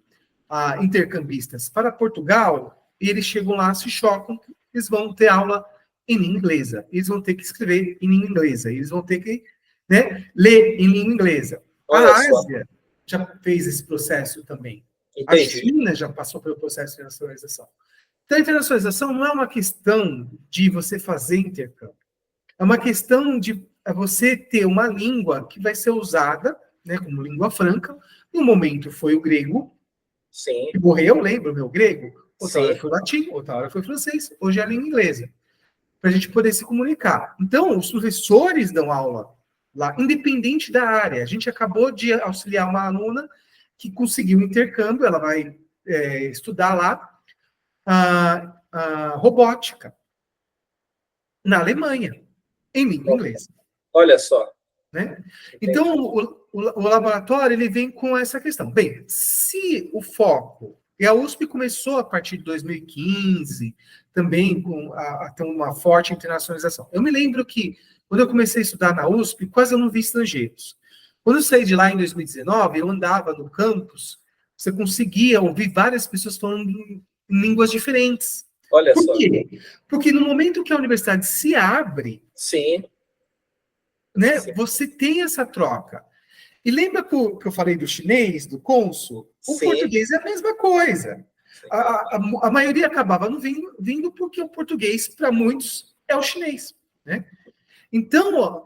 intercambistas para Portugal e eles chegam lá, se chocam, eles vão ter aula em língua inglesa, eles vão ter que escrever em língua inglesa, eles vão ter que, né, ler em língua inglesa. Olha A só. Ásia já fez esse processo também. Entendi. A China já passou pelo processo de internacionalização. Então, a internacionalização não é uma questão de você fazer intercâmbio. É uma questão de você ter uma língua que vai ser usada, né, como língua franca. No momento foi o grego, Sim. que morreu, lembra o meu grego? Outra Sim. hora foi o latim, outra hora foi o francês, hoje é a língua inglesa. Para a gente poder se comunicar. Então, os professores dão aula lá, independente da área. A gente acabou de auxiliar uma aluna que conseguiu intercâmbio, ela vai estudar lá a robótica na Alemanha, em língua inglesa. Olha só. Né? Então, o laboratório ele vem com essa questão. Bem, se o foco, e a USP começou a partir de 2015, também com ter uma forte internacionalização. Eu me lembro que, quando eu comecei a estudar na USP, quase eu não vi estrangeiros. Quando eu saí de lá em 2019, eu andava no campus, você conseguia ouvir várias pessoas falando em línguas diferentes. Olha Por só. quê? Porque no momento que a universidade se abre, Sim. né, Sim. você tem essa troca. E lembra que eu falei do chinês, do cônsul? O Sim. português é a mesma coisa. A maioria acabava não vindo porque o português, para muitos, é o chinês. Né? Então,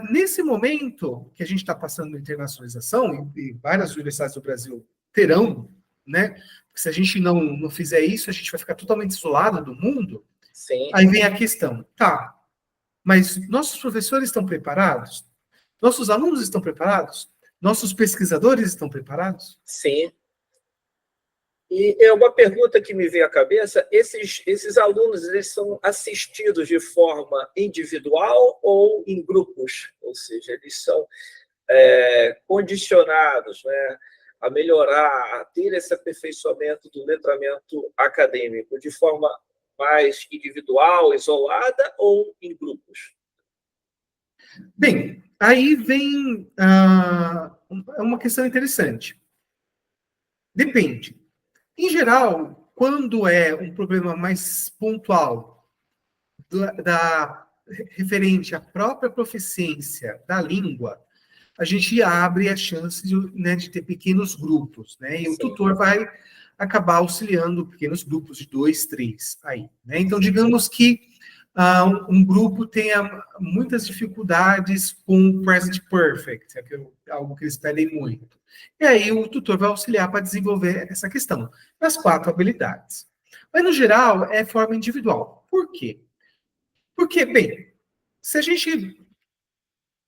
nesse momento que a gente está passando na internacionalização, e várias universidades do Brasil terão, né? Porque se a gente não fizer isso, a gente vai ficar totalmente isolado do mundo. Sim. Aí vem a questão, tá, mas nossos professores estão preparados? Nossos alunos estão preparados? Nossos pesquisadores estão preparados? Sim. E é uma pergunta que me veio à cabeça, esses alunos, eles são assistidos de forma individual ou em grupos? Ou seja, eles são condicionados, né, a melhorar, a ter esse aperfeiçoamento do letramento acadêmico de forma mais individual, isolada ou em grupos? Bem, aí vem uma questão interessante. Depende. Em geral, quando é um problema mais pontual, referente à própria proficiência da língua, a gente abre a chance de ter pequenos grupos, né? E Sim. o tutor vai acabar auxiliando pequenos grupos de 2, 3 aí, né? Então, digamos que um grupo tenha muitas dificuldades com present perfect, algo que eles pedem muito. E aí o tutor vai auxiliar para desenvolver essa questão, as 4 habilidades. Mas, no geral, é forma individual. Por quê? Porque, bem, se a gente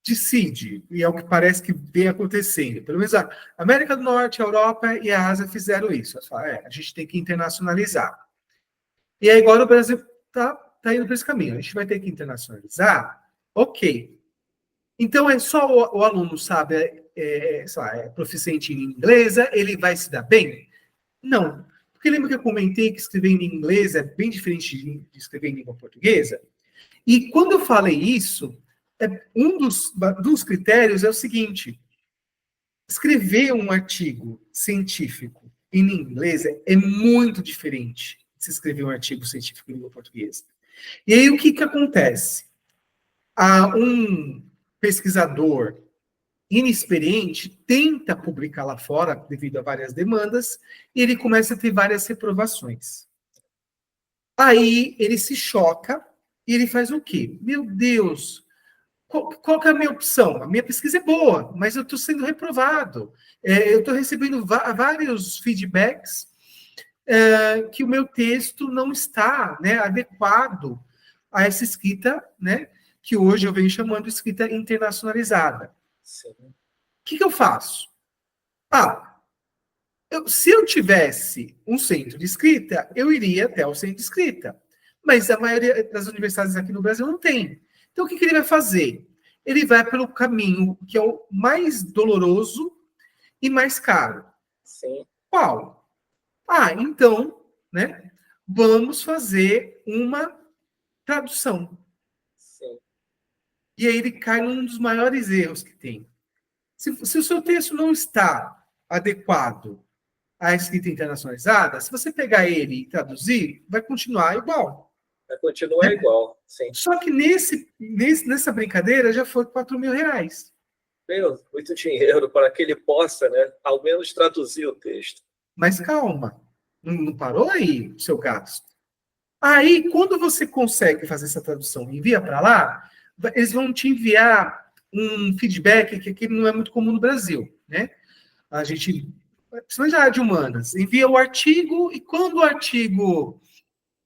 decide, e é o que parece que vem acontecendo, pelo menos a América do Norte, a Europa e a Ásia fizeram isso. A gente tem que internacionalizar. E aí agora o Brasil está indo para esse caminho. A gente vai ter que internacionalizar? Ok. Então, é só o aluno sabe, é proficiente em inglesa, ele vai se dar bem? Não. Porque lembra que eu comentei que escrever em inglês é bem diferente de escrever em língua portuguesa? E quando eu falei isso, um dos critérios é o seguinte: escrever um artigo científico em inglês é muito diferente de se escrever um artigo científico em língua portuguesa. E aí o que acontece? Um pesquisador inexperiente tenta publicar lá fora devido a várias demandas e ele começa a ter várias reprovações. Aí ele se choca e ele faz o quê? Meu Deus, qual que é a minha opção? A minha pesquisa é boa, mas eu estou sendo reprovado. Eu estou recebendo vários feedbacks que o meu texto não está, né, adequado a essa escrita, né, que hoje eu venho chamando de escrita internacionalizada. Sim. O que eu faço? Se eu tivesse um centro de escrita, eu iria até o centro de escrita. Mas a maioria das universidades aqui no Brasil não tem. Então, o que ele vai fazer? Ele vai pelo caminho que é o mais doloroso e mais caro. Sim. Qual? Então, né, vamos fazer uma tradução. Sim. E aí ele cai num dos maiores erros que tem. Se o seu texto não está adequado à escrita internacionalizada, se você pegar ele e traduzir, vai continuar igual. Vai continuar Né? igual, sim. Só que nessa brincadeira já foi R$ 4.000. Meu, muito dinheiro para que ele possa, né, ao menos traduzir o texto. Mas calma, não parou aí o seu gasto. Aí, quando você consegue fazer essa tradução e envia para lá, eles vão te enviar um feedback que aqui não é muito comum no Brasil, né? A gente, principalmente na área de humanas, envia o artigo e quando o artigo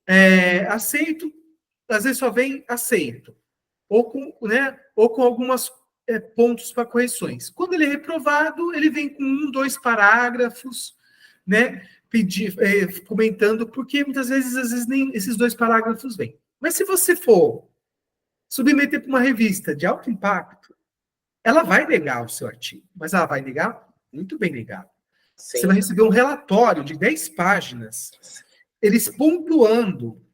é aceito, às vezes só vem aceito, ou com algumas pontos para correções. Quando ele é reprovado, ele vem com 1, 2 parágrafos, né? Comentando, porque muitas vezes, às vezes, nem esses 2 parágrafos vêm. Mas se você for submeter para uma revista de alto impacto, ela vai negar o seu artigo, mas ela vai negar muito bem negado. Sim. Você vai receber um relatório de 10 páginas, eles pontuando,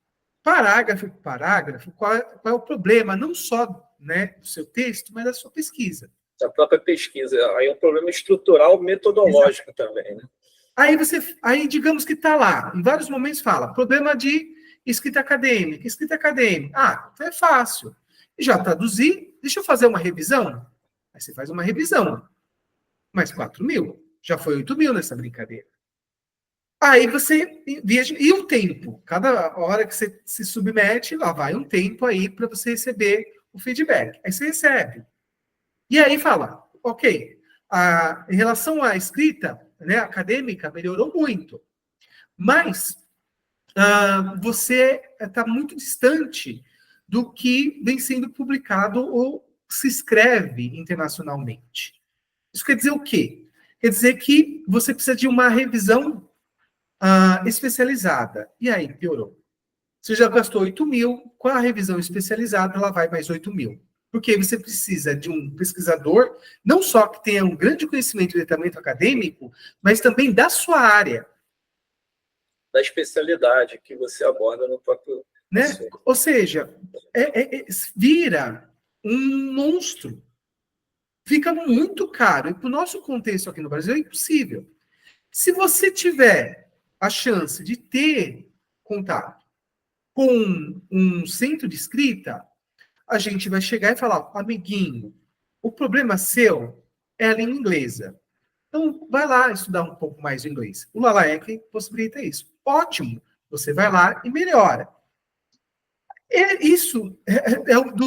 parágrafo por parágrafo, qual é o problema, não só, né, do seu texto, mas da sua pesquisa. Da própria pesquisa. Aí é um problema estrutural, metodológico. Exato. Também, né? Aí digamos que está lá, em vários momentos fala, problema de escrita acadêmica. Então é fácil. Já traduzi, deixa eu fazer uma revisão. Aí você faz uma revisão. Mais 4.000. Já foi 8.000 nessa brincadeira. Aí você envia. E o tempo? Cada hora que você se submete, lá vai um tempo aí para você receber o feedback. Aí você recebe. E aí fala, ok, em relação à escrita, né, acadêmica, melhorou muito. Mas você está muito distante do que vem sendo publicado ou se escreve internacionalmente. Isso quer dizer o quê? Quer dizer que você precisa de uma revisão especializada. E aí, piorou. Você já gastou 8.000, com a revisão especializada, ela vai mais 8.000. Porque você precisa de um pesquisador, não só que tenha um grande conhecimento de letramento acadêmico, mas também da sua área. Da especialidade que você aborda no próprio... Né? Ou seja, vira um monstro. Fica muito caro. E para o nosso contexto aqui no Brasil é impossível. Se você tiver a chance de ter contato com um centro de escrita, a gente vai chegar e falar, amiguinho, o problema seu é a língua inglesa. Então, vai lá estudar um pouco mais de inglês. O LALAEC possibilita isso. Ótimo, você vai lá e melhora. Isso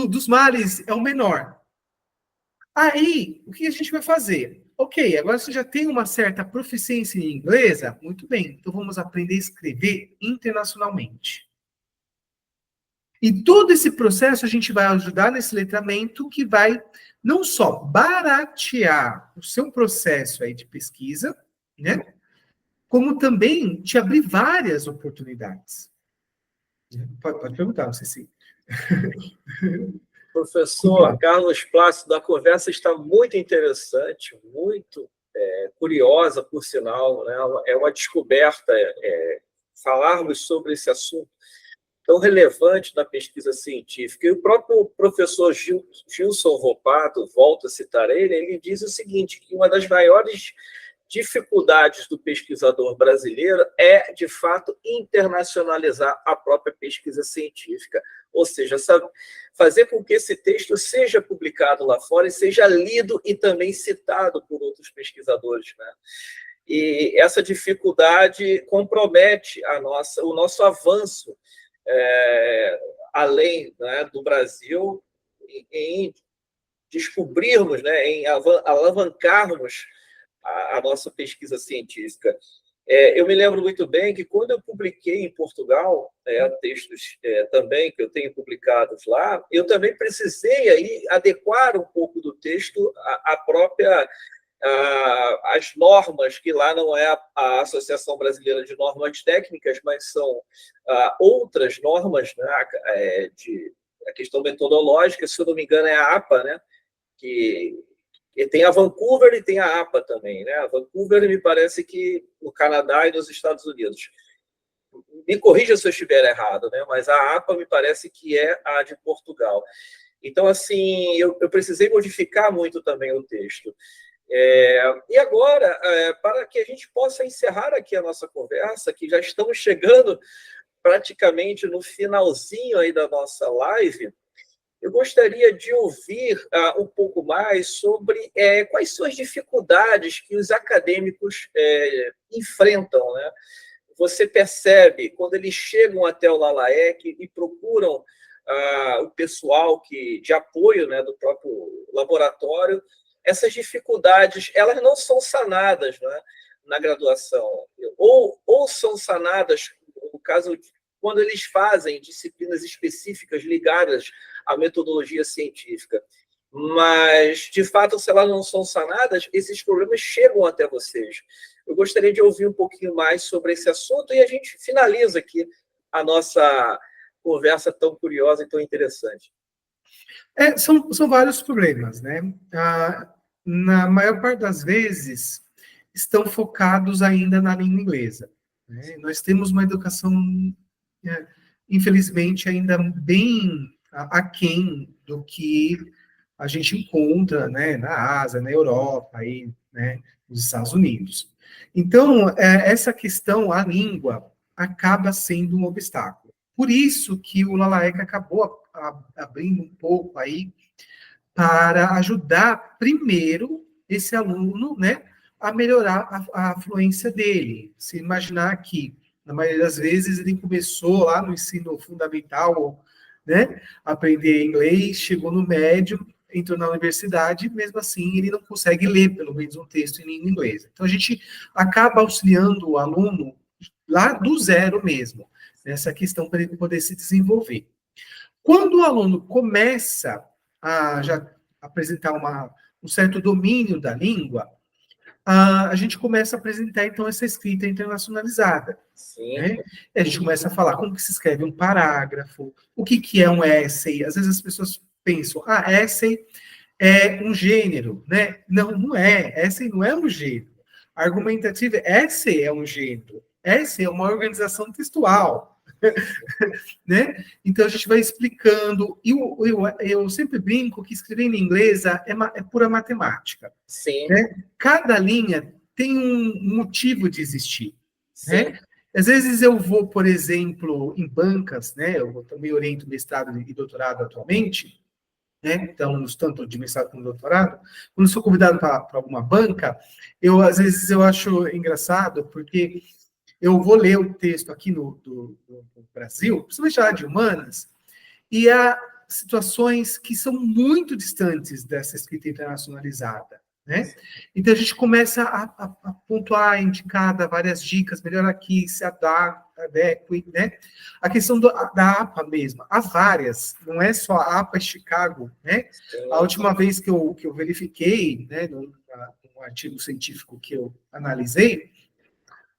dos males é o menor. Aí, o que a gente vai fazer? Ok, agora você já tem uma certa proficiência em inglesa? Muito bem, então vamos aprender a escrever internacionalmente. E todo esse processo a gente vai ajudar nesse letramento que vai não só baratear o seu processo aí de pesquisa, né? Como também te abrir várias oportunidades. Pode perguntar, não sei se... Professor Carlos Plácido, a conversa está muito interessante, muito curiosa, por sinal, né? É uma descoberta falarmos sobre esse assunto tão relevante na pesquisa científica. E o próprio professor Gilson Volpato, volto a citar ele diz o seguinte, que uma das maiores dificuldades do pesquisador brasileiro é, de fato, internacionalizar a própria pesquisa científica, ou seja, fazer com que esse texto seja publicado lá fora e seja lido e também citado por outros pesquisadores, né? E essa dificuldade compromete o nosso avanço além, né, do Brasil em descobrirmos, né, em alavancarmos a nossa pesquisa científica. Eu me lembro muito bem que, quando eu publiquei em Portugal, textos também que eu tenho publicados lá, eu também precisei aí adequar um pouco do texto à própria... as normas, que lá não é a Associação Brasileira de Normas Técnicas, mas são outras normas, né, a questão metodológica, se eu não me engano, é a APA, né, que E tem a Vancouver e tem a APA também, né? A Vancouver me parece que no Canadá e nos Estados Unidos. Me corrija se eu estiver errado, né? Mas a APA me parece que é a de Portugal. Então, assim, eu precisei modificar muito também o texto. E agora, para que a gente possa encerrar aqui a nossa conversa, que já estamos chegando praticamente no finalzinho aí da nossa live, eu gostaria de ouvir um pouco mais sobre quais são as dificuldades que os acadêmicos enfrentam, né? Você percebe, quando eles chegam até o LALAEC e procuram o pessoal de apoio, né, do próprio laboratório, essas dificuldades elas não são sanadas, né, na graduação, ou são sanadas, no caso, quando eles fazem disciplinas específicas ligadas à metodologia científica. Mas, de fato, se elas não são sanadas, esses problemas chegam até vocês. Eu gostaria de ouvir um pouquinho mais sobre esse assunto e a gente finaliza aqui a nossa conversa tão curiosa e tão interessante. São vários problemas, né? Na maior parte das vezes, estão focados ainda na língua inglesa, né? Nós temos uma educação, infelizmente, ainda bem aquém do que a gente encontra, né, na Ásia, na Europa, aí, né, nos Estados Unidos. Então, essa questão, a língua, acaba sendo um obstáculo. Por isso que o LALAEC acabou abrindo um pouco aí para ajudar, primeiro, esse aluno, né, a melhorar a fluência dele. Se imaginar que, na maioria das vezes, ele começou lá no ensino fundamental, né, aprender inglês, chegou no médio, entrou na universidade, mesmo assim ele não consegue ler, pelo menos, um texto em língua inglesa. Então, a gente acaba auxiliando o aluno lá do zero mesmo, nessa questão para ele poder se desenvolver. Quando o aluno começa a já apresentar um certo domínio da língua, a gente começa a apresentar, então, essa escrita internacionalizada. Sim. Né? A gente começa a falar como que se escreve um parágrafo, o que é um essay. Às vezes as pessoas pensam, essay é um gênero, né? Não, não é. Essay não é um gênero. Argumentativa, essay é um gênero. Essay é uma organização textual. Né? Então a gente vai explicando. E eu sempre brinco que escrever em inglês é pura matemática. Sim. Né? Cada linha tem um motivo de existir. Né? Às vezes eu vou, por exemplo, em bancas, né? Eu também oriento mestrado e doutorado atualmente, né? Então, tanto de mestrado como doutorado. Quando sou convidado para alguma banca, às vezes eu acho engraçado, porque eu vou ler o texto aqui no Brasil, principalmente a área de humanas, e há situações que são muito distantes dessa escrita internacionalizada. Né? Então, a gente começa a pontuar, indicar, dar várias dicas, melhor aqui, se adeque, né? A questão da APA mesmo, há várias, não é só a APA Chicago, né? A última vez que eu verifiquei, né, num artigo científico que eu analisei,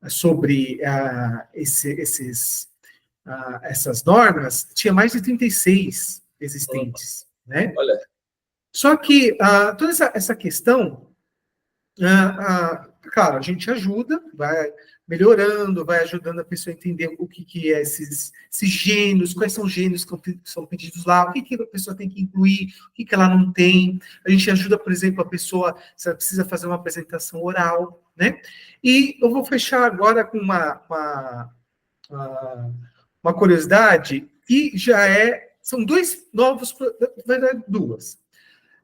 sobre essas normas, tinha mais de 36 existentes. Né? Olha. Só que toda essa questão, claro, a gente ajuda, vai melhorando, vai ajudando a pessoa a entender o que é esses gêneros, quais são os gêneros que são pedidos lá, o que a pessoa tem que incluir, o que ela não tem. A gente ajuda, por exemplo, a pessoa, se ela precisa fazer uma apresentação oral, né? E eu vou fechar agora com uma curiosidade, que são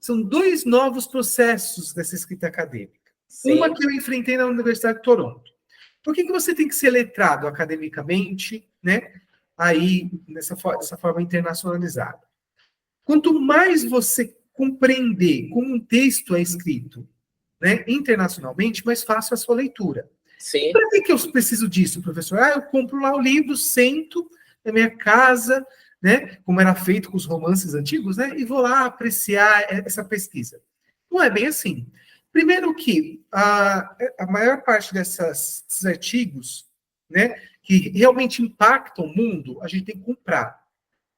São dois novos processos dessa escrita acadêmica. Sim. Uma que eu enfrentei na Universidade de Toronto. Por que você tem que ser letrado academicamente, né? Aí, dessa forma internacionalizada? Quanto mais você compreender como um texto é escrito, né, internacionalmente, mais fácil a sua leitura. Sim. Para que eu preciso disso, professor? Eu compro lá o livro, sento na minha casa, né, como era feito com os romances antigos, né, e vou lá apreciar essa pesquisa. Não é bem assim. Primeiro que a maior parte desses artigos, né, que realmente impactam o mundo, a gente tem que comprar.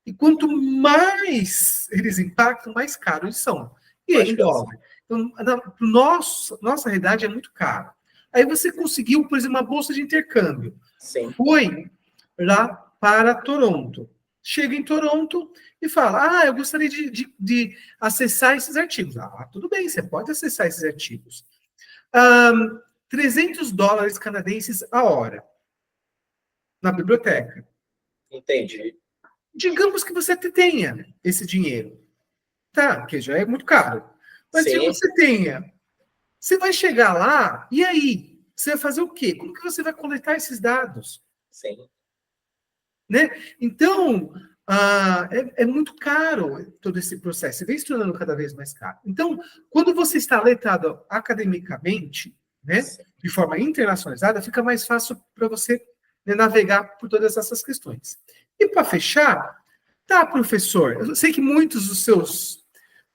E quanto mais eles impactam, mais caros eles são. E aí, em dólar. Então, nossa realidade é muito caro. Aí você conseguiu, por exemplo, uma bolsa de intercâmbio. Sim. Foi lá para Toronto. Chega em Toronto e fala, eu gostaria de acessar esses artigos. Tudo bem, você pode acessar esses artigos. $300 canadenses a hora na biblioteca. Entendi. Digamos que você tenha esse dinheiro. Tá, que já é muito caro. Mas se você tenha, você vai chegar lá, e aí? Você vai fazer o quê? Como que você vai coletar esses dados? Sim. Né? Então, é muito caro todo esse processo. Você vem se tornando cada vez mais caro. Então, quando você está letrado academicamente, né, de forma internacionalizada, fica mais fácil para você, né, navegar por todas essas questões. E para fechar, professor, eu sei que muitos dos seus,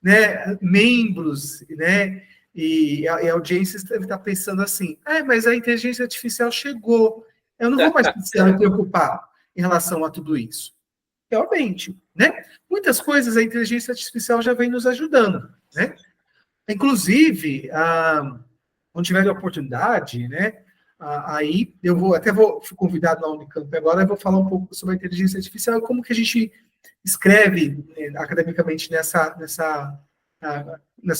né, membros, né, e audiências devem estar pensando assim, mas a inteligência artificial chegou, eu não vou mais precisar me preocupar em relação a tudo isso. Realmente, né? Muitas coisas a inteligência artificial já vem nos ajudando, né? Inclusive, quando tiver a oportunidade, né, aí eu fui convidado na Unicamp agora, eu vou falar um pouco sobre a inteligência artificial e como que a gente escreve, né, academicamente nessa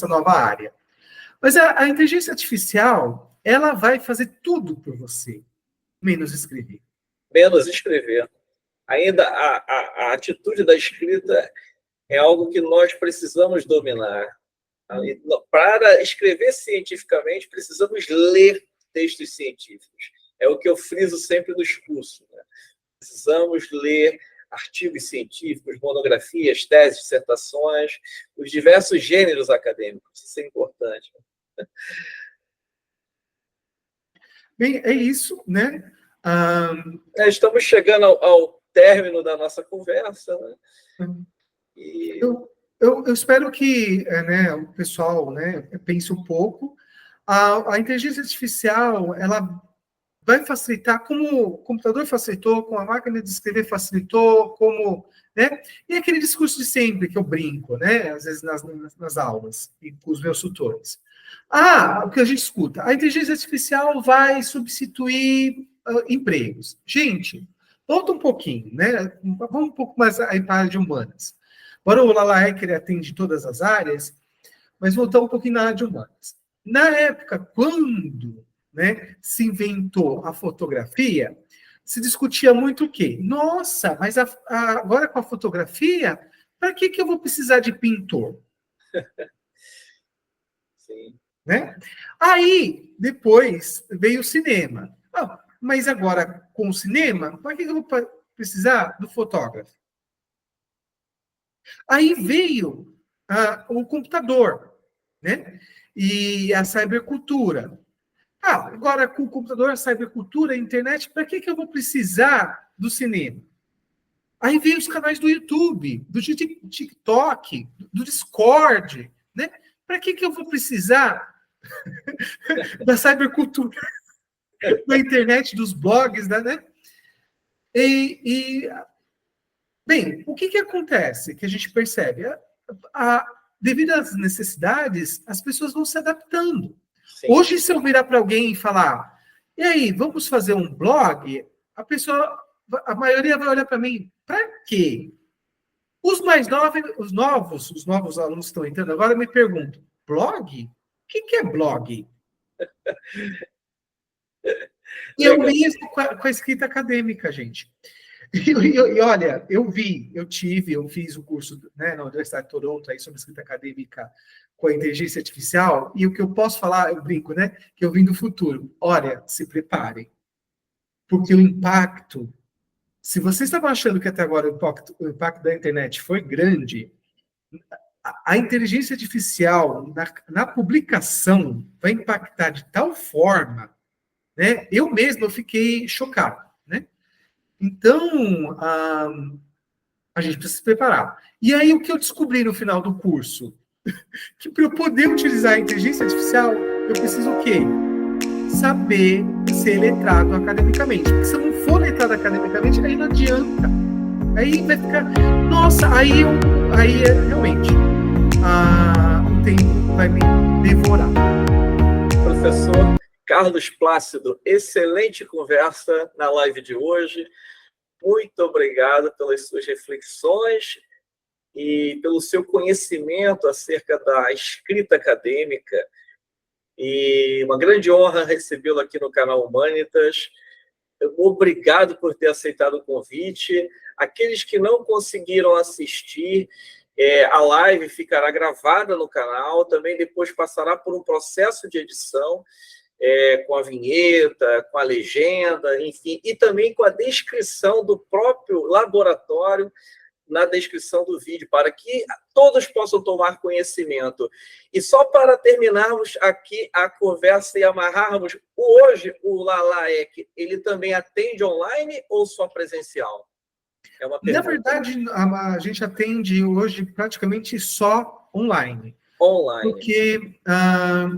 nova área. Mas a inteligência artificial, ela vai fazer tudo por você, menos escrever. Menos escrever. Ainda a atitude da escrita é algo que nós precisamos dominar. Para escrever cientificamente, precisamos ler textos científicos. É o que eu friso sempre nos cursos, né? Precisamos ler artigos científicos, monografias, teses, dissertações, os diversos gêneros acadêmicos. Isso é importante. Bem, é isso, né? Estamos chegando ao término da nossa conversa, né? E eu espero que, né, o pessoal, né, pense um pouco. A inteligência artificial, ela vai facilitar, como o computador facilitou, como a máquina de escrever facilitou, como, né? E aquele discurso de sempre que eu brinco, né? Às vezes nas aulas e com os meus tutores. O que a gente escuta, a inteligência artificial vai substituir empregos. Gente, volta um pouquinho, né? Vamos um pouco mais para a área de humanas. Agora o Lalaecker atende todas as áreas, mas voltar um pouquinho na área de humanas. Na época, quando, né, se inventou a fotografia, se discutia muito o quê? Nossa, mas agora com a fotografia, para que eu vou precisar de pintor? Sim. Né? Aí, depois, veio o cinema. Mas agora, com o cinema, para que eu vou precisar do fotógrafo? Aí veio o computador, né? E a cybercultura. Agora, com o computador, a cybercultura, a internet, para que eu vou precisar do cinema? Aí veio os canais do YouTube, do TikTok, do Discord, né? Para que eu vou precisar da cybercultura, da internet, dos blogs, né? Bem, o que acontece? Que a gente percebe? Devido às necessidades, as pessoas vão se adaptando. Sim. Hoje, se eu virar para alguém e falar, e aí, vamos fazer um blog? A maioria vai olhar para mim, para quê? Os mais novos, os novos alunos que estão entrando agora me perguntam, blog? O que é blog? E eu mesmo com a escrita acadêmica, gente. E olha, eu fiz o curso, né, na Universidade de Toronto aí, sobre escrita acadêmica com a inteligência artificial, e o que eu posso falar, eu brinco, né, que eu vim do futuro. Olha, se preparem, porque o impacto, se vocês estavam achando que até agora o impacto da internet foi grande, a inteligência artificial na publicação vai impactar de tal forma, né, eu fiquei chocado, né? Então, a gente precisa se preparar. E aí, o que eu descobri no final do curso? Que para eu poder utilizar a inteligência artificial, eu preciso o quê? Saber ser letrado academicamente. Porque se eu não for letrado academicamente, aí não adianta. Aí vai ficar... Nossa, aí realmente, o tempo vai me devorar. Professor Carlos Plácido, excelente conversa na live de hoje. Muito obrigado pelas suas reflexões e pelo seu conhecimento acerca da escrita acadêmica. E uma grande honra recebê-lo aqui no canal Humanitas. Obrigado por ter aceitado o convite. Aqueles que não conseguiram assistir, a live ficará gravada no canal, também depois passará por um processo de edição, com a vinheta, com a legenda, enfim, e também com a descrição do próprio laboratório na descrição do vídeo, para que todos possam tomar conhecimento. E só para terminarmos aqui a conversa e amarrarmos, hoje o LALAEC, ele também atende online ou só presencial? É uma pergunta. Na verdade, a gente atende hoje praticamente só online. Online. Porque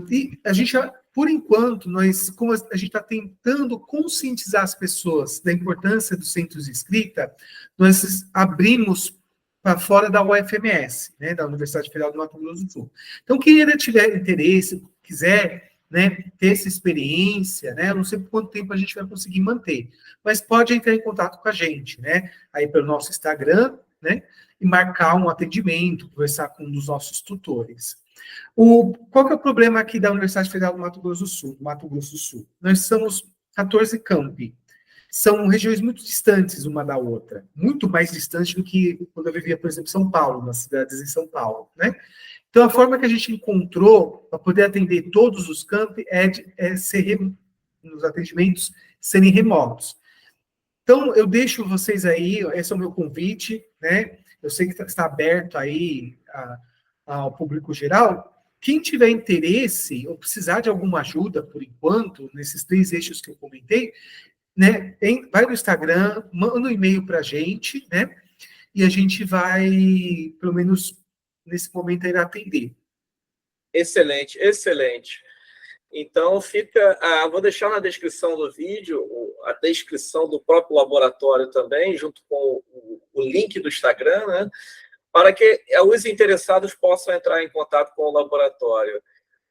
e a gente, por enquanto, como a gente está tentando conscientizar as pessoas da importância dos centros de escrita, nós abrimos para fora da UFMS, né, da Universidade Federal do Mato Grosso do Sul. Então, quem ainda tiver interesse, quiser, né, ter essa experiência, né, eu não sei por quanto tempo a gente vai conseguir manter, mas pode entrar em contato com a gente, né, aí pelo nosso Instagram, né, e marcar um atendimento, conversar com um dos nossos tutores. Qual que é o problema aqui da Universidade Federal do Mato Grosso do Sul? Nós somos 14 campi. São regiões muito distantes uma da outra, muito mais distantes do que quando eu vivia, por exemplo, em São Paulo, nas cidades em São Paulo, né? Então, a forma que a gente encontrou para poder atender todos os campi nos atendimentos serem remotos. Então, eu deixo vocês aí, esse é o meu convite, né? Eu sei que está aberto aí ao público geral. Quem tiver interesse ou precisar de alguma ajuda, por enquanto, nesses 3 eixos que eu comentei, né, vai no Instagram, manda um e-mail para a gente, né? E a gente vai, pelo menos nesse momento, ir atender. Excelente, excelente. Então, vou deixar na descrição do vídeo a descrição do próprio laboratório também, junto com o link do Instagram, né? Para que os interessados possam entrar em contato com o laboratório.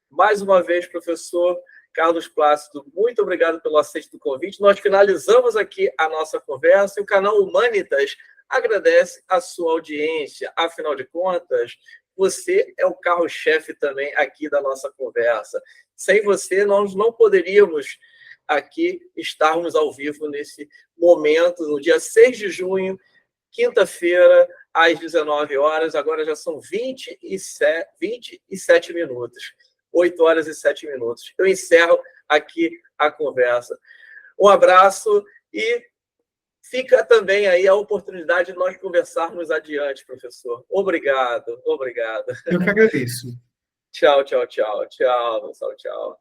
Mais uma vez, professor Carlos Plácido, muito obrigado pelo aceite do convite. Nós finalizamos aqui a nossa conversa e o canal Humanitas agradece a sua audiência. Afinal de contas, você é o carro-chefe também aqui da nossa conversa. Sem você, nós não poderíamos aqui estarmos ao vivo nesse momento, no dia 6 de junho, quinta-feira, às 19 horas. Agora já são 27 minutos. 8 horas e 7 minutos. Eu encerro aqui a conversa. Um abraço e fica também aí a oportunidade de nós conversarmos adiante, professor. Obrigado, obrigado. Eu que agradeço. Tchau, tchau, tchau. Tchau, pessoal, tchau.